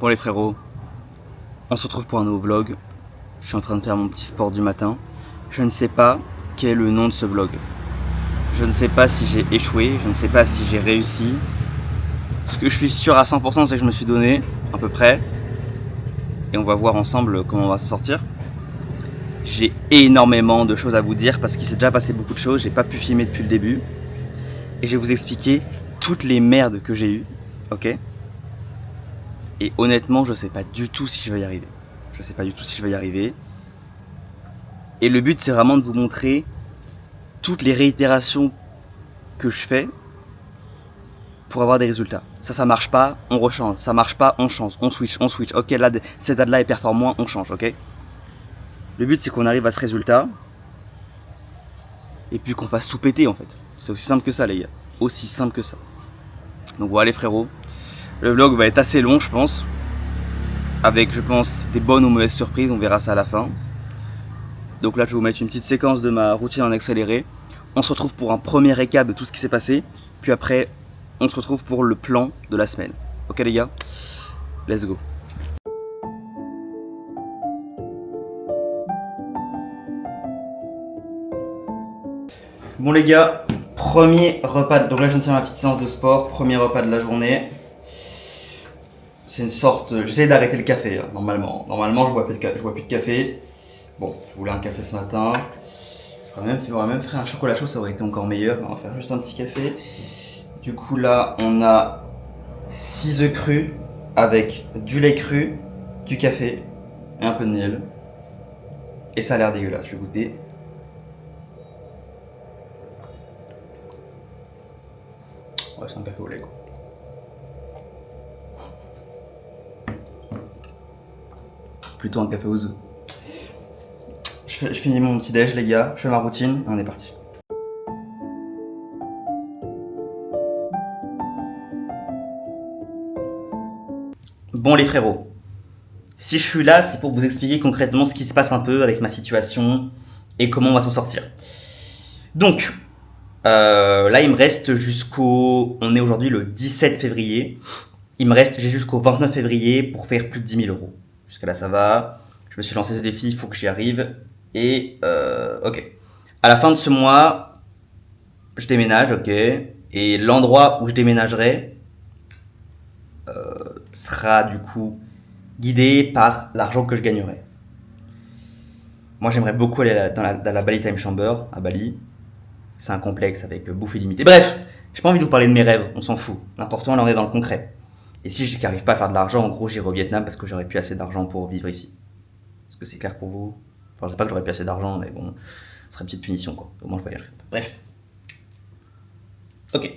Bon les frérots, on se retrouve pour un nouveau vlog. Je suis en train de faire mon petit sport du matin. Je ne sais pas quel est le nom de ce vlog. Je ne sais pas si j'ai échoué, je ne sais pas si j'ai réussi. Ce que je suis sûr à 100%, c'est que je me suis donné, à peu près. Et on va voir ensemble comment on va s'en sortir. J'ai énormément de choses à vous dire parce qu'il s'est déjà passé beaucoup de choses. J'ai pas pu filmer depuis le début. Et je vais vous expliquer toutes les merdes que j'ai eues. Ok ? Et honnêtement, je sais pas du tout si je vais y arriver. Je sais pas du tout si je vais y arriver. Et le but, c'est vraiment de vous montrer toutes les réitérations que je fais pour avoir des résultats. Ça marche pas, on rechange. Ça marche pas, on change, on switch. Ok, là, cette date-là est performe moins, on change, ok ? Le but, c'est qu'on arrive à ce résultat et puis qu'on fasse tout péter, en fait. C'est aussi simple que ça, les gars. Aussi simple que ça. Donc voilà, les frérots. Le vlog va être assez long, je pense. Avec, je pense, des bonnes ou mauvaises surprises. On verra ça à la fin. Donc là, je vais vous mettre une petite séquence de ma routine en accéléré. On se retrouve pour un premier récap de tout ce qui s'est passé. Puis après, on se retrouve pour le plan de la semaine. Ok les gars ? Let's go. Bon les gars, premier repas. Donc là, je viens de faire ma petite séance de sport. Premier repas de la journée. C'est une sorte. J'essaie d'arrêter le café, hein, normalement. Normalement, je bois plus de café. Bon, je voulais un café ce matin. J'aurais même fait un chocolat chaud, ça aurait été encore meilleur. On va faire juste un petit café. Du coup, là, on a 6 œufs crus avec du lait cru, du café et un peu de miel. Et ça a l'air dégueulasse, je vais goûter. Ouais, c'est un café au lait, quoi. Plutôt un café aux œufs. Je finis mon petit déj, les gars. Je fais ma routine et on est parti. Bon, les frérots. Si je suis là, c'est pour vous expliquer concrètement ce qui se passe un peu avec ma situation et comment on va s'en sortir. Donc, là, il me reste jusqu'au... On est aujourd'hui le 17 février. J'ai jusqu'au 29 février pour faire plus de 10 000 euros. Jusqu'à là, ça va. Je me suis lancé ce défi, il faut que j'y arrive. Et, ok. À la fin de ce mois, je déménage, ok. Et l'endroit où je déménagerai sera du coup guidé par l'argent que je gagnerai. Moi, j'aimerais beaucoup aller dans la Bali Time Chamber à Bali. C'est un complexe avec bouffe illimitée. Bref, j'ai pas envie de vous parler de mes rêves, on s'en fout. L'important, là, on est dans le concret. Et si je n'arrive pas à faire de l'argent, en gros, j'irai au Vietnam parce que j'aurais plus assez d'argent pour vivre ici. Est-ce que c'est clair pour vous ? Enfin, je sais pas que j'aurais plus assez d'argent, mais bon, ce serait une petite punition, quoi. Au moins, je voyagerai. Bref. Ok.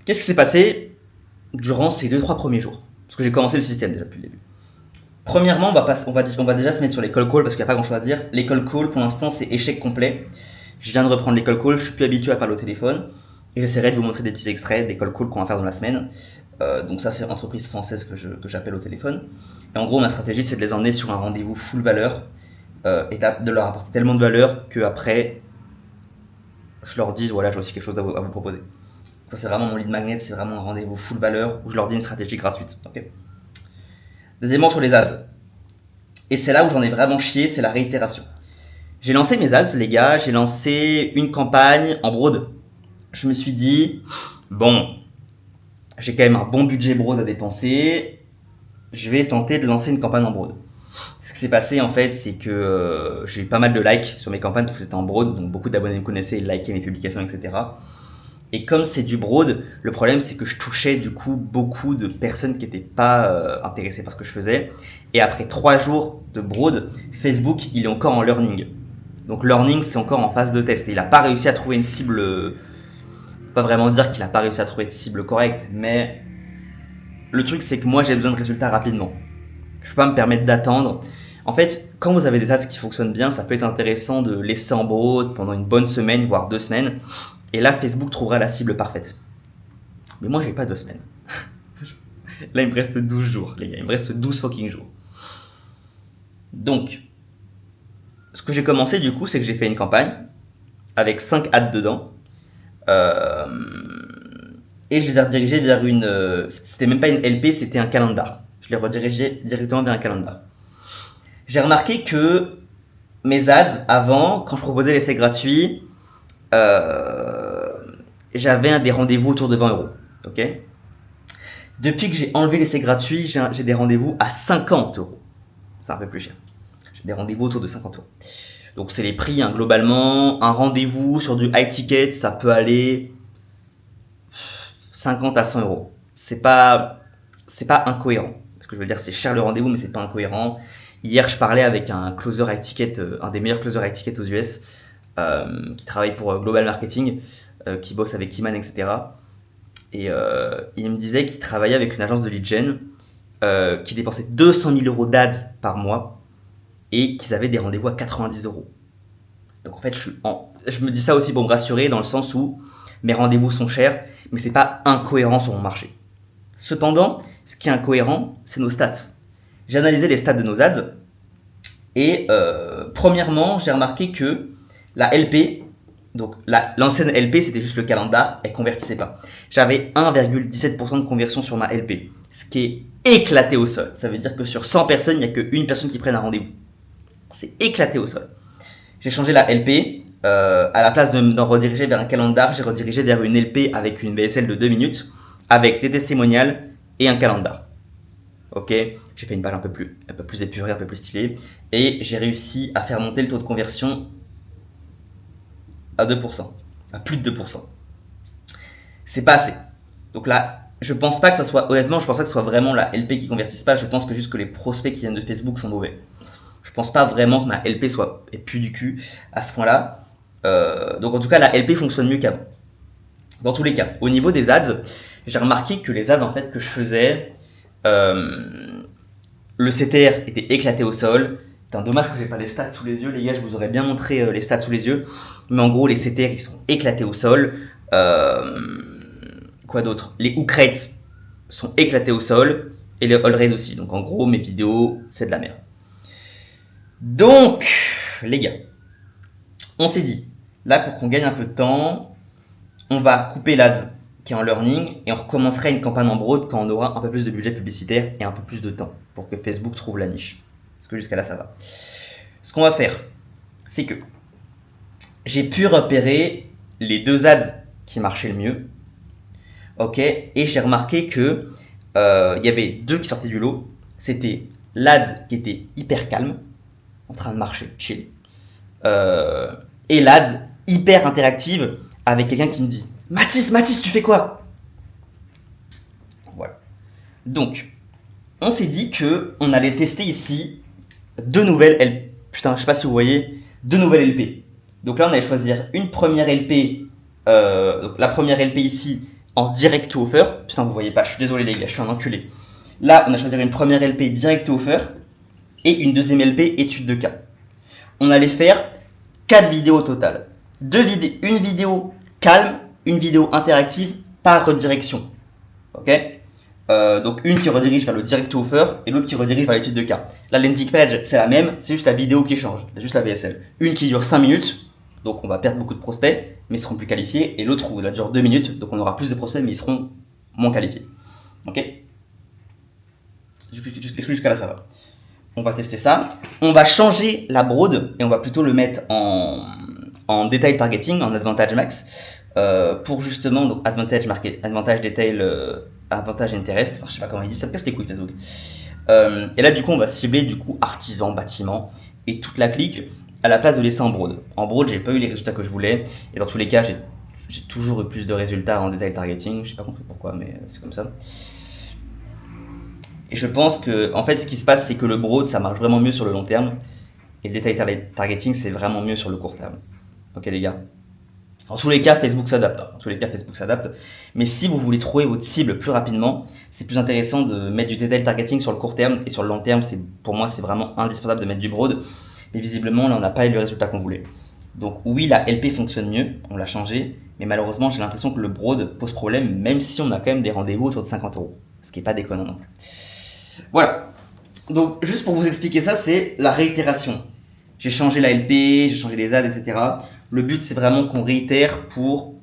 Qu'est-ce qui s'est passé durant ces 2-3 premiers jours ? Parce que j'ai commencé le système déjà depuis le début. Premièrement, on va déjà se mettre sur les call calls parce qu'il n'y a pas grand chose à dire. Les call calls, pour l'instant, c'est échec complet. Je viens de reprendre les call calls, je suis plus habitué à parler au téléphone. Et j'essaierai de vous montrer des petits extraits des call calls qu'on va faire dans la semaine. Donc ça, c'est entreprise française que j'appelle au téléphone. Et en gros, ma stratégie, c'est de les emmener sur un rendez-vous full valeur et de leur apporter tellement de valeur qu'après, je leur dise, voilà, j'ai aussi quelque chose à vous proposer. Ça, c'est vraiment mon lead magnet, c'est vraiment un rendez-vous full valeur où je leur dis une stratégie gratuite. Okay. Deuxièmement, sur les ads. Et c'est là où j'en ai vraiment chié, c'est la réitération. J'ai lancé mes ads, les gars, j'ai lancé une campagne en broad. Je me suis dit, bon, j'ai quand même un bon budget broad à dépenser, je vais tenter de lancer une campagne en broad. Ce qui s'est passé en fait, c'est que j'ai eu pas mal de likes sur mes campagnes parce que c'était en broad, donc beaucoup d'abonnés me connaissaient, ils likaient mes publications, etc. Et comme c'est du broad, le problème c'est que je touchais du coup beaucoup de personnes qui n'étaient pas intéressées par ce que je faisais. Et après 3 jours de broad, Facebook il est encore en learning. Donc learning c'est encore en phase de test. Et il n'a pas réussi à trouver une cible, pas vraiment dire qu'il n'a pas réussi à trouver de cible correcte, mais le truc c'est que moi j'ai besoin de résultats rapidement. Je peux pas me permettre d'attendre. En fait, quand vous avez des ads qui fonctionnent bien, ça peut être intéressant de laisser en broad pendant une bonne semaine, voire 2 semaines. Et là, Facebook trouvera la cible parfaite. Mais moi, j'ai pas 2 semaines. Là, il me reste 12 jours, les gars. Il me reste 12 fucking jours. Donc, ce que j'ai commencé, du coup, c'est que j'ai fait une campagne avec 5 ads dedans. et je les ai redirigés vers une... c'était même pas une LP, c'était un calendar. Je les redirigeais directement vers un calendar. J'ai remarqué que mes ads, avant, quand je proposais l'essai gratuit, euh, j'avais des rendez-vous autour de 20 €. Ok. Depuis que j'ai enlevé l'essai gratuit, j'ai des rendez-vous à 50 €. C'est un peu plus cher. J'ai des rendez-vous autour de 50 €. Donc c'est les prix, hein, globalement. Un rendez-vous sur du high ticket, ça peut aller 50 à 100 €. C'est pas incohérent. Ce que je veux dire, c'est cher le rendez-vous, mais c'est pas incohérent. Hier, je parlais avec un closer high ticket, un des meilleurs closers high ticket aux US, qui travaille pour Global Marketing, qui bosse avec Kiman, etc. Et il me disait qu'il travaillait avec une agence de lead gen qui dépensait 200 000 € d'ads par mois et qu'ils avaient des rendez-vous à 90 €. Donc en fait, je me dis ça aussi pour me rassurer dans le sens où mes rendez-vous sont chers, mais c'est pas incohérent sur mon marché. Cependant, ce qui est incohérent, c'est nos stats. J'ai analysé les stats de nos ads et premièrement, j'ai remarqué que la LP, donc l'ancienne LP, c'était juste le calendar, elle convertissait pas. J'avais 1,17% de conversion sur ma LP, ce qui est éclaté au sol. Ça veut dire que sur 100 personnes, il n'y a qu'une personne qui prenne un rendez-vous. C'est éclaté au sol. J'ai changé la LP. À la place d'en rediriger vers un calendar, j'ai redirigé vers une LP avec une BSL de 2 minutes, avec des testimonials et un calendar. Ok, j'ai fait une page un peu plus épurée, un peu plus stylée, et j'ai réussi à faire monter le taux de conversion à 2%, à plus de 2%. C'est pas assez. Donc là, je pense pas que ça soit, honnêtement, je pense pas que ce soit vraiment la LP qui convertisse pas, je pense que juste que les prospects qui viennent de Facebook sont mauvais. Je pense pas vraiment que ma LP ait pu du cul à ce point-là. Donc en tout cas, la LP fonctionne mieux qu'avant. Dans tous les cas, au niveau des ads, j'ai remarqué que les ads en fait que je faisais, le CTR était éclaté au sol. C'est un dommage que j'ai pas les stats sous les yeux, les gars. Je vous aurais bien montré les stats sous les yeux, mais en gros, les CTR ils sont éclatés au sol. Quoi d'autre? Les hook rates sont éclatés au sol et les all rates aussi. Donc en gros, mes vidéos, c'est de la merde. Donc, les gars, on s'est dit, là pour qu'on gagne un peu de temps, on va couper l'ads qui est en learning et on recommencera une campagne en broad quand on aura un peu plus de budget publicitaire et un peu plus de temps pour que Facebook trouve la niche. Parce que jusqu'à là, ça va. Ce qu'on va faire, c'est que j'ai pu repérer les deux ads qui marchaient le mieux. Ok, et j'ai remarqué que il y avait deux qui sortaient du lot. C'était l'ad qui était hyper calme, en train de marcher, chill. Et l'ad hyper interactive avec quelqu'un qui me dit Mathis, tu fais quoi? Voilà. Donc, on s'est dit que on allait tester ici deux nouvelles LP. Putain, je sais pas si vous voyez, deux nouvelles LP. Donc là, on allait choisir une première LP. Donc la première LP ici en direct to offer. Putain, vous voyez pas, je suis désolé les gars, je suis un enculé. Là, on a choisi une première LP direct to offer et une deuxième LP étude de cas. On allait faire 4 vidéos au total. Une vidéo calme, une vidéo interactive par redirection. Ok, donc une qui redirige vers le direct to offer et l'autre qui redirige vers l'étude de cas. La landing page, c'est la même, c'est juste la vidéo qui change, c'est juste la VSL. Une qui dure 5 minutes, donc on va perdre beaucoup de prospects, mais ils seront plus qualifiés, et l'autre où elle dure 2 minutes, donc on aura plus de prospects, mais ils seront moins qualifiés. Ok, jusqu'à là, ça va. On va tester ça. On va changer la broad et on va plutôt le mettre en detail targeting, en advantage max, pour justement donc advantage detail, advantage interest. Enfin, je sais pas comment ils disent, ça me casse les couilles Facebook. Et là, du coup, on va cibler du coup artisan, bâtiment et toute la clique à la place de laisser en broad. En broad, j'ai pas eu les résultats que je voulais et dans tous les cas, j'ai toujours eu plus de résultats en detail targeting. J'ai pas compris pourquoi, mais c'est comme ça. Et je pense que, en fait, ce qui se passe, c'est que le broad, ça marche vraiment mieux sur le long terme. Et le detail targeting, c'est vraiment mieux sur le court terme. Ok, les gars. En tous les cas, Facebook s'adapte. Mais si vous voulez trouver votre cible plus rapidement, c'est plus intéressant de mettre du detail targeting sur le court terme. Et sur le long terme, pour moi, c'est vraiment indispensable de mettre du broad. Mais visiblement, là, on n'a pas eu le résultat qu'on voulait. Donc oui, la LP fonctionne mieux, on l'a changé. Mais malheureusement, j'ai l'impression que le broad pose problème, même si on a quand même des rendez-vous autour de 50 €. Ce qui n'est pas déconnant non plus. Voilà. Donc, juste pour vous expliquer ça, c'est la réitération. J'ai changé la LP, j'ai changé les ads, etc. Le but, c'est vraiment qu'on réitère pour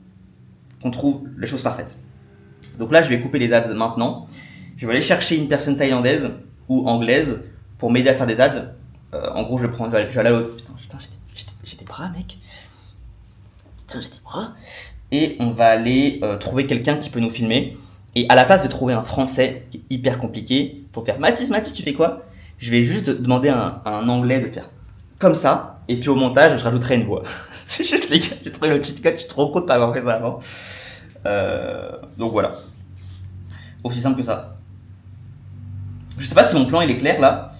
qu'on trouve les choses parfaites. Donc là, je vais couper les ads maintenant. Je vais aller chercher une personne thaïlandaise ou anglaise pour m'aider à faire des ads. En gros, je vais aller à l'autre. Putain, j'ai des bras, mec. Putain, j'ai des bras. Et on va aller trouver quelqu'un qui peut nous filmer. Et à la place de trouver un français qui est hyper compliqué pour faire Mathis, tu fais quoi? Je vais juste demander à un anglais de faire comme ça. Et puis au montage, je rajouterai une voix. C'est juste, les gars, j'ai trouvé le cheat code. Je suis trop content de pas avoir fait ça avant. Donc voilà. Aussi simple que ça. Je sais pas si mon plan il est clair là.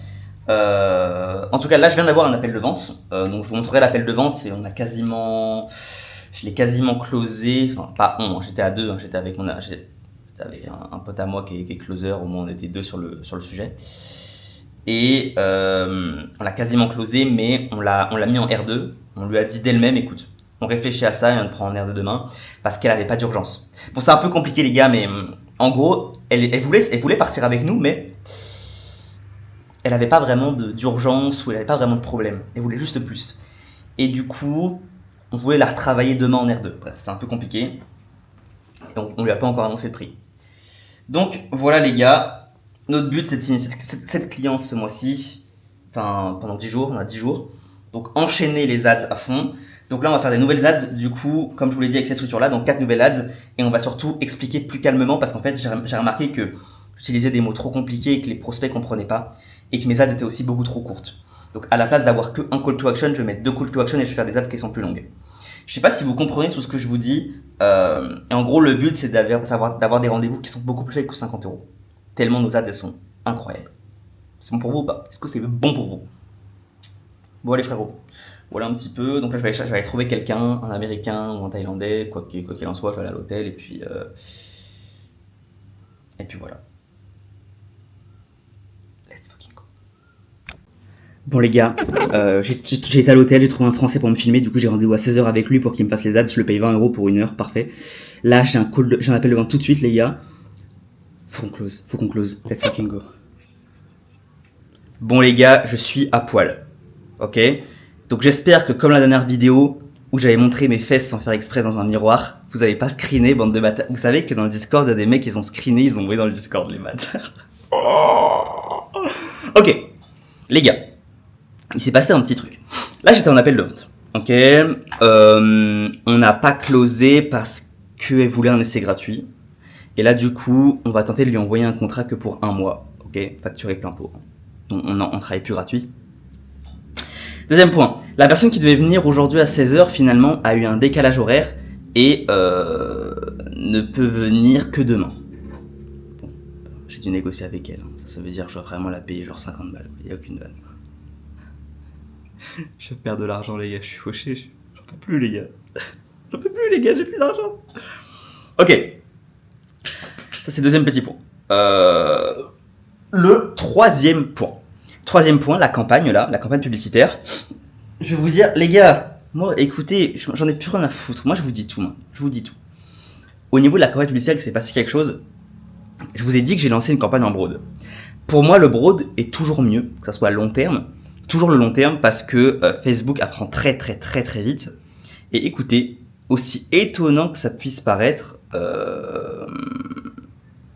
En tout cas, là, je viens d'avoir un appel de vente. Donc je vous montrerai l'appel de vente. Et je l'ai quasiment closé. Enfin, pas on, j'étais à deux. J'étais avec un pote à moi qui est closer. Au moins, on était deux sur le sujet. Et on l'a quasiment closé, mais on l'a mis en R2. On lui a dit d'elle-même, écoute, on réfléchit à ça et on le prend en R2 demain parce qu'elle avait pas d'urgence. Bon, c'est un peu compliqué les gars, mais en gros, elle voulait partir avec nous, mais elle avait pas vraiment d'urgence ou elle avait pas vraiment de problème. Elle voulait juste plus. Et du coup, on voulait la retravailler demain en R2. Bref, c'est un peu compliqué. Donc, on lui a pas encore annoncé le prix. Donc, voilà les gars. Notre but, c'est de signer cette cliente ce mois-ci. Enfin, pendant 10 jours. On a 10 jours. Donc, enchaîner les ads à fond. Donc là, on va faire des nouvelles ads. Du coup, comme je vous l'ai dit avec cette structure-là, donc 4 nouvelles ads. Et on va surtout expliquer plus calmement parce qu'en fait, j'ai remarqué que j'utilisais des mots trop compliqués et que les prospects comprenaient pas. Et que mes ads étaient aussi beaucoup trop courtes. Donc, à la place d'avoir que un call to action, je vais mettre 2 call to action et je vais faire des ads qui sont plus longues. Je sais pas si vous comprenez tout ce que je vous dis. Et en gros, le but, c'est d'avoir des rendez-vous qui sont beaucoup plus faibles que 50 €. Tellement nos ads, elles sont incroyables. C'est bon pour vous ou pas? Est-ce que c'est bon pour vous? Bon, allez, frérot. Voilà un petit peu. Donc là, je vais aller trouver quelqu'un, un Américain ou un Thaïlandais, quoi qu'il en soit, je vais aller à l'hôtel et puis voilà. Let's fucking go. Bon les gars, j'ai été à l'hôtel, j'ai trouvé un Français pour me filmer, du coup j'ai rendez-vous à 16h avec lui pour qu'il me fasse les ads, je le paye 20 € pour 1 heure, parfait. Là j'ai un appel de vente tout de suite les gars. Faut qu'on close, let's fucking go. Bon les gars, je suis à poil, ok? Donc j'espère que comme la dernière vidéo où j'avais montré mes fesses sans faire exprès dans un miroir, vous avez pas screené, bande de bâtards. Vous savez que dans le Discord, il y a des mecs qui ont screené, ils ont envoyé dans le Discord les bâtards. Ok, les gars. Il s'est passé un petit truc. Là, j'étais en appel de vente. Ok. On n'a pas closé parce qu'elle voulait un essai gratuit. Et là, du coup, on va tenter de lui envoyer un contrat que pour 1 mois. Ok. Facturé plein pot. On travaille plus gratuit. Deuxième point. La personne qui devait venir aujourd'hui à 16h, finalement, a eu un décalage horaire et ne peut venir que demain. Bon, j'ai dû négocier avec elle. Ça veut dire que je dois vraiment la payer genre 50 balles. Il n'y a aucune vanne. Je perds de l'argent les gars, je suis fauché, j'en peux plus les gars. J'en peux plus les gars, j'ai plus d'argent. Ok. Ça c'est le deuxième petit point. Le troisième point. Troisième point, la campagne là, la campagne publicitaire. Je vais vous dire, les gars, moi écoutez, j'en ai plus rien à foutre. Moi je vous dis tout, je vous dis tout. Au niveau de la campagne publicitaire, il s'est passé quelque chose. Je vous ai dit que j'ai lancé une campagne en broad. Pour moi, le broad est toujours mieux, que ça soit à long terme. Toujours le long terme parce que Facebook apprend très vite. Et écoutez, aussi étonnant que ça puisse paraître,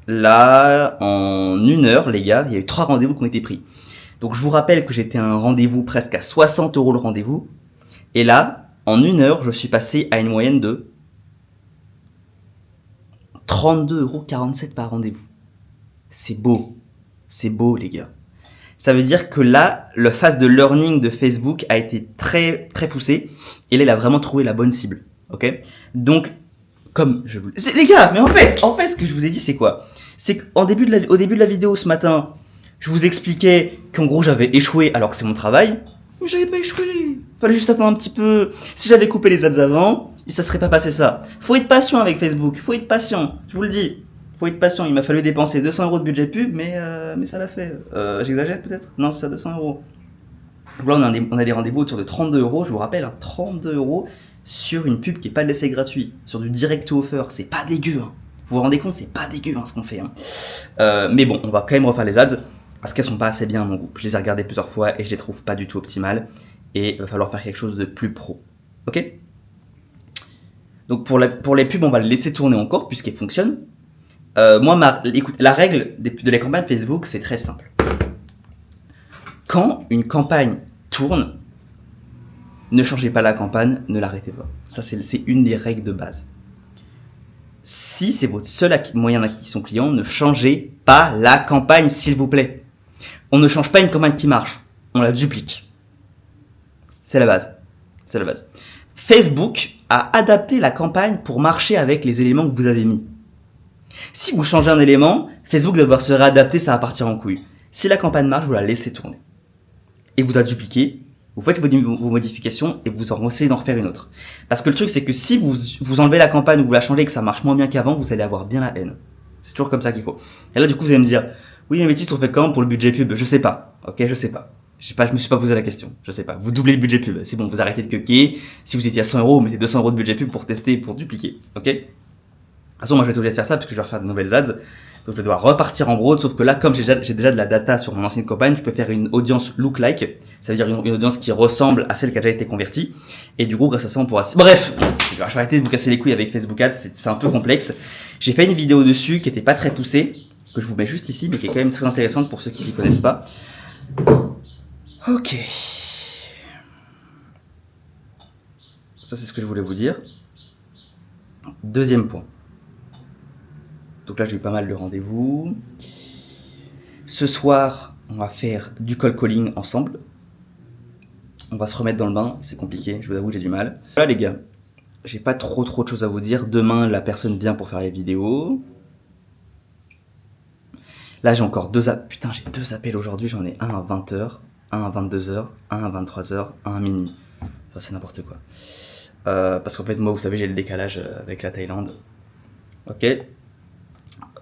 là, en 1 heure, les gars, il y a eu 3 rendez-vous qui ont été pris. Donc je vous rappelle que j'étais à un rendez-vous presque à 60 € le rendez-vous. Et là, en 1 heure, je suis passé à une moyenne de 32,47 € par rendez-vous. C'est beau, les gars. Ça veut dire que là, le phase de learning de Facebook a été très poussé. Et là, il a vraiment trouvé la bonne cible. Ok? Donc, comme je vous... Les gars, mais en fait, ce que je vous ai dit, c'est quoi? C'est qu'au début de la vidéo ce matin, je vous expliquais qu'en gros, j'avais échoué alors que c'est mon travail. Mais j'avais pas échoué. Fallait juste attendre un petit peu. Si j'avais coupé les ads avant, ça serait pas passé ça. Faut être patient avec Facebook. Faut être patient. Je vous le dis. Faut être patient, il m'a fallu dépenser 200 € de budget pub, mais ça l'a fait. J'exagère peut-être? Non, c'est ça, 200 €. Donc là, on a des rendez-vous autour de 32 €, je vous rappelle, hein, 32 € sur une pub qui est pas de l'essai gratuit, sur du direct to offer, c'est pas dégueu. Hein. Vous vous rendez compte, c'est pas dégueu ce qu'on fait. Hein. Mais bon, on va quand même refaire les ads, parce qu'elles sont pas assez bien à mon goût. Je les ai regardées plusieurs fois et je les trouve pas du tout optimales, et il va falloir faire quelque chose de plus pro. Ok? Donc pour les pubs, on va les laisser tourner encore, puisqu'elles fonctionnent. Écoute, la règle de la campagne Facebook, c'est très simple. Quand une campagne tourne, ne changez pas la campagne, ne l'arrêtez pas. Ça, c'est une des règles de base. Si c'est votre seul moyen d'acquisition client, ne changez pas la campagne, s'il vous plaît. On ne change pas une campagne qui marche, on la duplique. C'est la base. C'est la base. Facebook a adapté la campagne pour marcher avec les éléments que vous avez mis. Si vous changez un élément, Facebook va devoir se réadapter, ça va partir en couille. Si la campagne marche, vous la laissez tourner. Et vous la dupliquez, vous faites vos modifications et vous essayez d'en refaire une autre. Parce que le truc, c'est que si vous enlevez la campagne ou vous la changez et que ça marche moins bien qu'avant, vous allez avoir bien la haine. C'est toujours comme ça qu'il faut. Et là, du coup, vous allez me dire, oui, mais Métis, on fait comment pour le budget pub? Je sais pas. Ok, je sais pas. Je me suis pas posé la question. Je sais pas. Vous doublez le budget pub. C'est bon, vous arrêtez de quequer. Si vous étiez à 100 euros, vous mettez 200 euros de budget pub pour tester, pour dupliquer. Ok? De toute façon, moi, je vais être obligé de faire ça parce que je vais refaire de nouvelles ads. Donc, je dois repartir en broad. Sauf que là, comme j'ai déjà de la data sur mon ancienne campagne, je peux faire une audience look-like. Ça veut dire une audience qui ressemble à celle qui a déjà été convertie. Et du coup, grâce à ça, on pourra... Bref! Je vais arrêter de vous casser les couilles avec Facebook Ads. C'est un peu complexe. J'ai fait une vidéo dessus qui était pas très poussée, que je vous mets juste ici, mais qui est quand même très intéressante pour ceux qui s'y connaissent pas. Ok. Ça, c'est ce que je voulais vous dire. Deuxième point. Donc là, j'ai eu pas mal de rendez-vous. Ce soir, on va faire du cold calling ensemble. On va se remettre dans le bain. C'est compliqué, je vous avoue, j'ai du mal. Voilà, les gars. J'ai pas trop de choses à vous dire. Demain, la personne vient pour faire les vidéos. Là, j'ai encore Putain, j'ai 2 appels aujourd'hui. J'en ai un à 20h, un à 22h, un à 23h, un à minuit. Enfin, c'est n'importe quoi. Parce qu'en fait, moi, vous savez, j'ai le décalage avec la Thaïlande. Ok.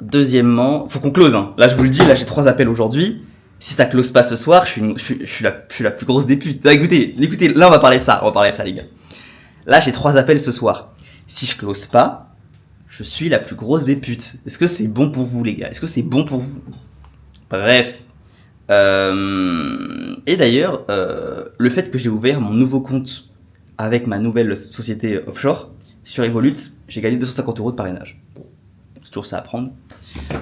Deuxièmement, faut qu'on close. Hein. Là, je vous le dis, là, j'ai 3 appels aujourd'hui. Si ça close pas ce soir, je suis la plus grosse des putes. Ah, écoutez, là, on va parler ça, les gars. Là, j'ai 3 appels ce soir. Si je close pas, je suis la plus grosse des putes. Est-ce que c'est bon pour vous, les gars? Est-ce que c'est bon pour vous? Bref. Et d'ailleurs, le fait que j'ai ouvert mon nouveau compte avec ma nouvelle société offshore sur Evolut, j'ai gagné 250 euros de parrainage. C'est toujours ça à prendre.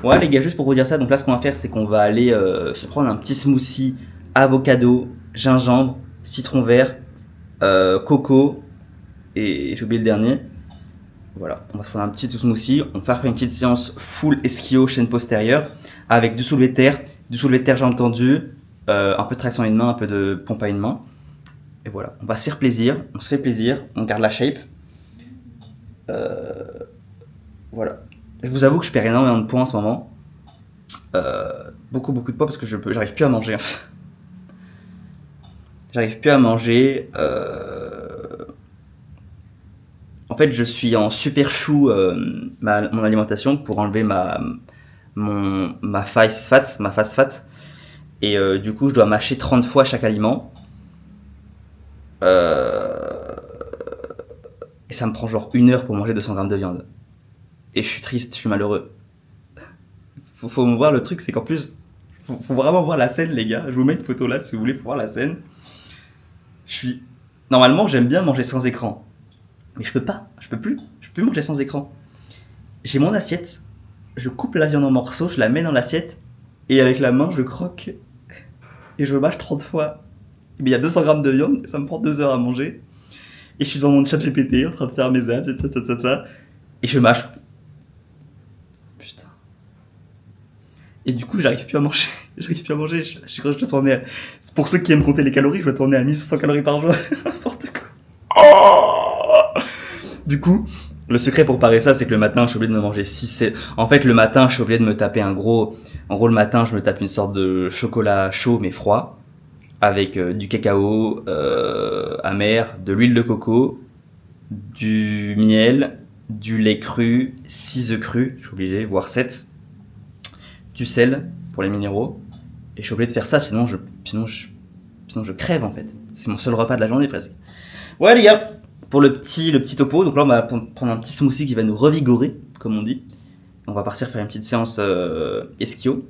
Ouais, les gars, juste pour vous dire ça, donc là, ce qu'on va faire, c'est qu'on va aller se prendre un petit smoothie avocado, gingembre, citron vert, coco, et j'ai oublié le dernier. Voilà, on va se prendre un petit smoothie. On va faire une petite séance full ischio, chaîne postérieure, avec du soulevé de terre, j'ai entendu, un peu de traction à une main, un peu de pompe à une main. Et voilà, on va se faire plaisir, on se fait plaisir, on garde la shape. Voilà. Je vous avoue que je perds énormément de poids en ce moment. Beaucoup de poids parce que j'arrive plus à manger. J'arrive plus à manger. En fait, je suis en super chou mon alimentation pour enlever ma face fat. Et du coup, je dois mâcher 30 fois chaque aliment. Et ça me prend genre 1 heure pour manger 200 grammes de viande. Et je suis triste, je suis malheureux. Faut me voir, le truc, c'est qu'en plus, faut vraiment voir la scène, les gars. Je vous mets une photo là si vous voulez pour voir la scène. Normalement, j'aime bien manger sans écran. Mais je peux plus manger sans écran. J'ai mon assiette, je coupe la viande en morceaux, je la mets dans l'assiette, et avec la main, je croque, et je mâche 30 fois. Mais il y a 200 grammes de viande, et ça me prend 2 heures à manger. Et je suis devant mon chat GPT, en train de faire mes ads, et je mâche. Putain. Et du coup, j'arrive plus à manger. Je dois tourner C'est pour ceux qui aiment compter les calories, je dois tourner à 1500 calories par jour. N'importe quoi. Oh. Du coup, le secret pour parer ça, c'est que le matin, je suis obligé de me manger 6-7... En fait, le matin, je suis obligé de me taper un gros... En gros, le matin, je me tape une sorte de chocolat chaud mais froid, avec du cacao amer, de l'huile de coco, du miel, du lait cru, 6 œufs crus, je suis obligé, voire 7, du sel pour les minéraux, et je suis obligé de faire ça, sinon je crève en fait. C'est mon seul repas de la journée presque. Ouais les gars, pour le petit topo, donc là on va prendre un petit smoothie qui va nous revigorer, comme on dit. On va partir faire une petite séance ischio.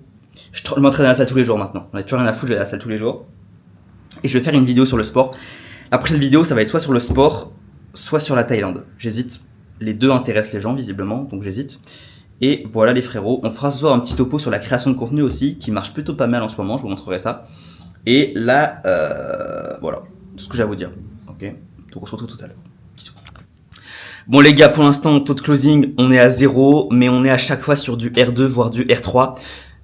Je m'entraîne à la salle tous les jours maintenant, on n'a plus rien à foutre, je vais à la salle tous les jours. Et je vais faire une vidéo sur le sport. La prochaine vidéo, ça va être soit sur le sport, soit sur la Thaïlande. J'hésite. Les deux intéressent les gens, visiblement, donc j'hésite. Et voilà les frérots, on fera ce soir un petit topo sur la création de contenu aussi, qui marche plutôt pas mal en ce moment, je vous montrerai ça. Et là, voilà, tout ce que j'ai à vous dire. Ok, donc on se retrouve tout à l'heure. Bisous. Bon les gars, pour l'instant, taux de closing, on est à 0, mais on est à chaque fois sur du R2, voire du R3.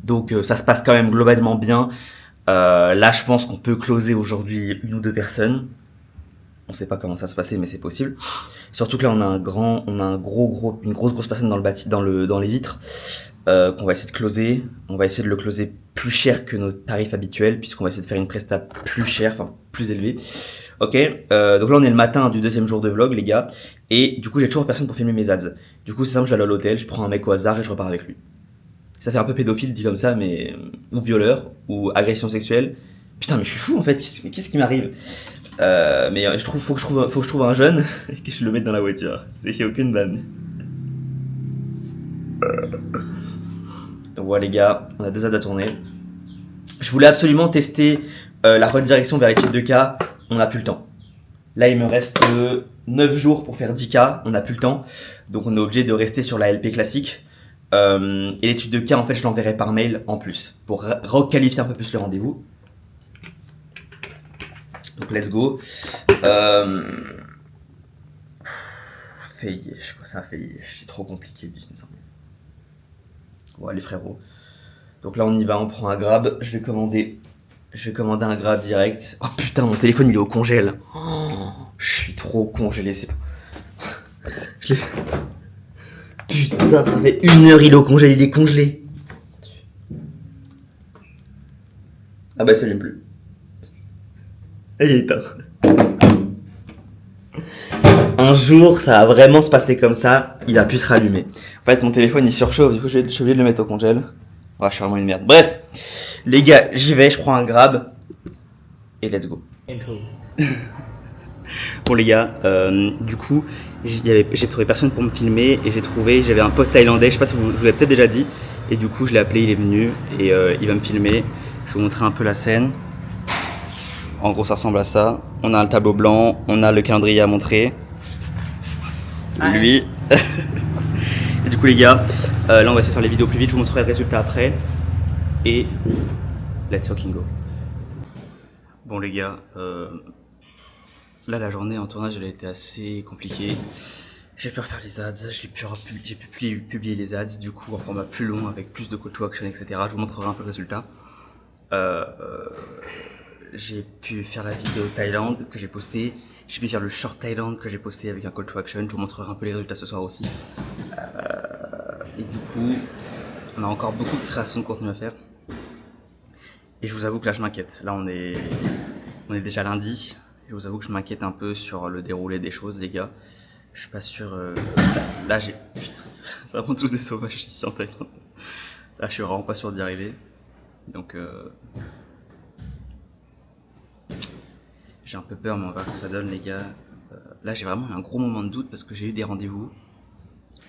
Donc ça se passe quand même globalement bien. Là, je pense qu'on peut closer aujourd'hui 1 ou 2 personnes. On sait pas comment ça se passait, mais c'est possible. Surtout que là, on a une grosse personne dans dans les vitres qu'on va essayer de closer. On va essayer de le closer plus cher que nos tarifs habituels, puisqu'on va essayer de faire une presta plus chère, enfin plus élevée. Ok, donc là on est le matin du 2e jour de vlog, les gars, et du coup j'ai toujours personne pour filmer mes ads. Du coup c'est simple, je vais aller à l'hôtel, je prends un mec au hasard et je repars avec lui. Ça fait un peu pédophile dit comme ça, mais ou violeur ou agression sexuelle. Putain, mais je suis fou en fait. Qu'est-ce qui m'arrive? Mais faut que je trouve un jeune et que je le mette dans la voiture. C'est aucune vanne. Donc voilà les gars, on a 2 ads à tourner. Je voulais absolument tester la redirection vers l'étude de cas. On n'a plus le temps. Là, il me reste 9 jours pour faire 10K. On n'a plus le temps. Donc, on est obligé de rester sur la LP classique. Et l'étude de cas, en fait, je l'enverrai par mail en plus. Pour requalifier un peu plus le rendez-vous. Donc, let's go. Feiye, quoi, ça Feiye. C'est trop compliqué, le business. Ouais, les frérots. Donc là, on y va, on prend un grab. Je vais commander un grab direct. Oh putain, mon téléphone il est au congèle. Oh, je suis trop congelé, c'est. Putain, ça fait 1 heure il est au congèle, il est congelé. Ah bah ça s'allume plus. Et il est éteint. Un jour, ça va vraiment se passer comme ça, il va plus se rallumer. En fait, mon téléphone il surchauffe, du coup je suis obligé de le mettre au congèle. Ouais, je suis vraiment une merde. Bref, les gars, j'y vais, je prends un grab. Et let's go. Bon les gars, du coup, j'ai trouvé personne pour me filmer et j'avais un pote thaïlandais, je sais pas si je vous l'avez peut-être déjà dit, et du coup je l'ai appelé, il est venu et il va me filmer. Je vais vous montrer un peu la scène. En gros ça ressemble à ça. On a un tableau blanc, on a le calendrier à montrer. Lui. Et du coup les gars, là on va essayer de faire les vidéos plus vite, je vous montrerai le résultat après. Et let's fucking go. Bon les gars, là la journée en tournage elle a été assez compliquée. J'ai pu refaire les ads, j'ai pu publier les ads du coup en format plus long avec plus de call to action etc. Je vous montrerai un peu le résultat. J'ai pu faire la vidéo Thaïlande que j'ai postée. J'ai pu faire le short Thaïlande que j'ai posté avec un call to action. Je vous montrerai un peu les résultats ce soir aussi. Et du coup, on a encore beaucoup de création de contenu à faire. Et je vous avoue que là je m'inquiète. Là on est déjà lundi. Et je vous avoue que je m'inquiète un peu sur le déroulé des choses les gars. Je suis pas sûr. Là j'ai. Ça rend tous des sauvages ici en Thaïlande. Là je suis vraiment pas sûr d'y arriver. Donc j'ai un peu peur, mais on verra ce que ça donne les gars. Là j'ai vraiment eu un gros moment de doute parce que j'ai eu des rendez-vous.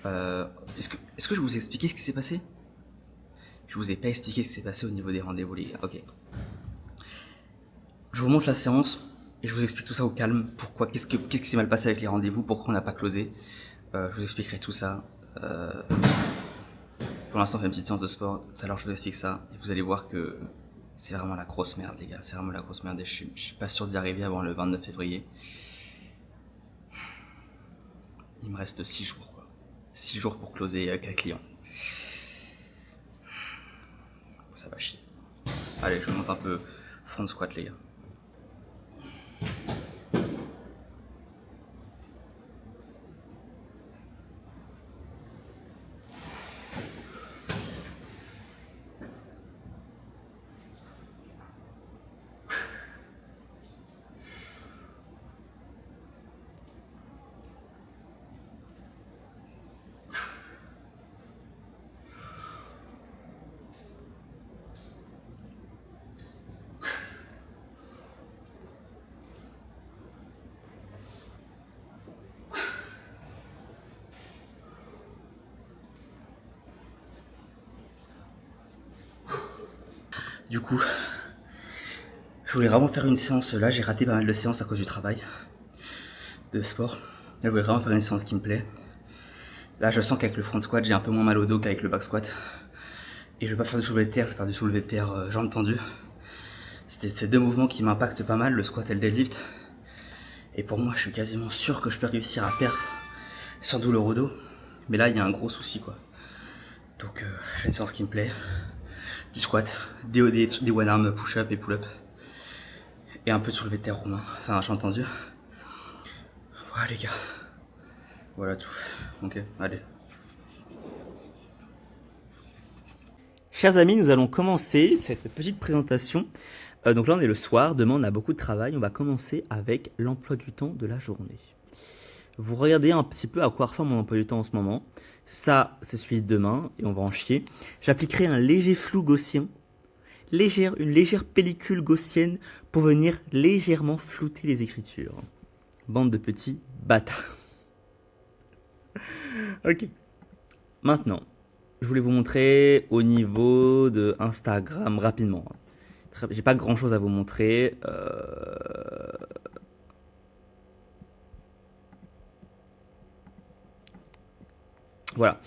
Est-ce que je vous ai expliqué ce qui s'est passé? Je vous ai pas expliqué ce qui s'est passé au niveau des rendez-vous les gars. Ok. Je vous montre la séance et je vous explique tout ça au calme. Pourquoi? Qu'est-ce qui s'est mal passé avec les rendez-vous? Pourquoi on n'a pas closé? Je vous expliquerai tout ça. Pour l'instant, on fait une petite séance de sport. Tout à l'heure, je vous explique ça. Et vous allez voir que c'est vraiment la grosse merde, les gars. C'est vraiment la grosse merde. Et je suis pas sûr d'y arriver avant le 29 février. Il me reste 6 jours, quoi. 6 jours pour closer avec un client. Ça va chier. Allez, je vous montre un peu front squat, les gars. Du coup, je voulais vraiment faire une séance. Là, j'ai raté pas mal de séances à cause du travail de sport. Je voulais vraiment faire une séance qui me plaît. Là, je sens qu'avec le front squat, j'ai un peu moins mal au dos qu'avec le back squat. Et je vais pas faire de soulevé de terre, je vais faire du soulevé de terre jambes tendues. C'était ces deux mouvements qui m'impactent pas mal, le squat et le deadlift. Et pour moi, je suis quasiment sûr que je peux réussir à perdre sans douleur au dos. Mais là, il y a un gros souci, quoi. Donc, je fais une séance qui me plaît. Du squat, des one arm push-up et pull-up. Et un peu de soulevé de terre romain, enfin, jambes tendues. Voilà, les gars. Voilà tout. Ok, allez. Chers amis, nous allons commencer cette petite présentation. Donc là, on est le soir. Demain, on a beaucoup de travail. On va commencer avec l'emploi du temps de la journée. Vous regardez un petit peu à quoi ressemble mon emploi du temps en ce moment. Ça, c'est celui de demain et on va en chier. J'appliquerai un léger flou gaussien, une légère pellicule gaussienne pour venir légèrement flouter les écritures. Bande de petits bâtards. Ok. Maintenant, je voulais vous montrer au niveau de Instagram rapidement. J'ai pas grand chose à vous montrer. Voilà.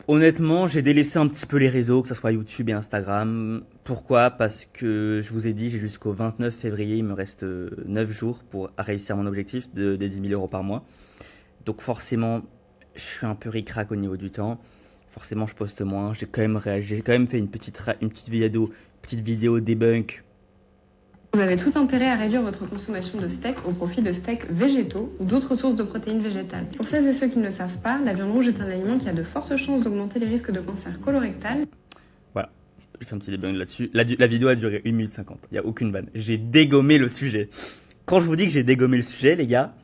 Honnêtement, j'ai délaissé un petit peu les réseaux, que ce soit YouTube et Instagram. Pourquoi? Parce que je vous ai dit, j'ai jusqu'au 29 février, il me reste 9 jours pour réussir mon objectif des 10 000 euros par mois. Donc forcément, je suis un peu ric-rac au niveau du temps. Forcément, je poste moins. J'ai quand même fait une petite vidéo debunk. Vous avez tout intérêt à réduire votre consommation de steak au profit de steaks végétaux ou d'autres sources de protéines végétales. Pour celles et ceux qui ne le savent pas, la viande rouge est un aliment qui a de fortes chances d'augmenter les risques de cancer colorectal. Voilà, je fais un petit debunk là-dessus. La vidéo a duré 1 minute 50, il n'y a aucune vanne. J'ai dégommé le sujet. Quand je vous dis que j'ai dégommé le sujet, les gars,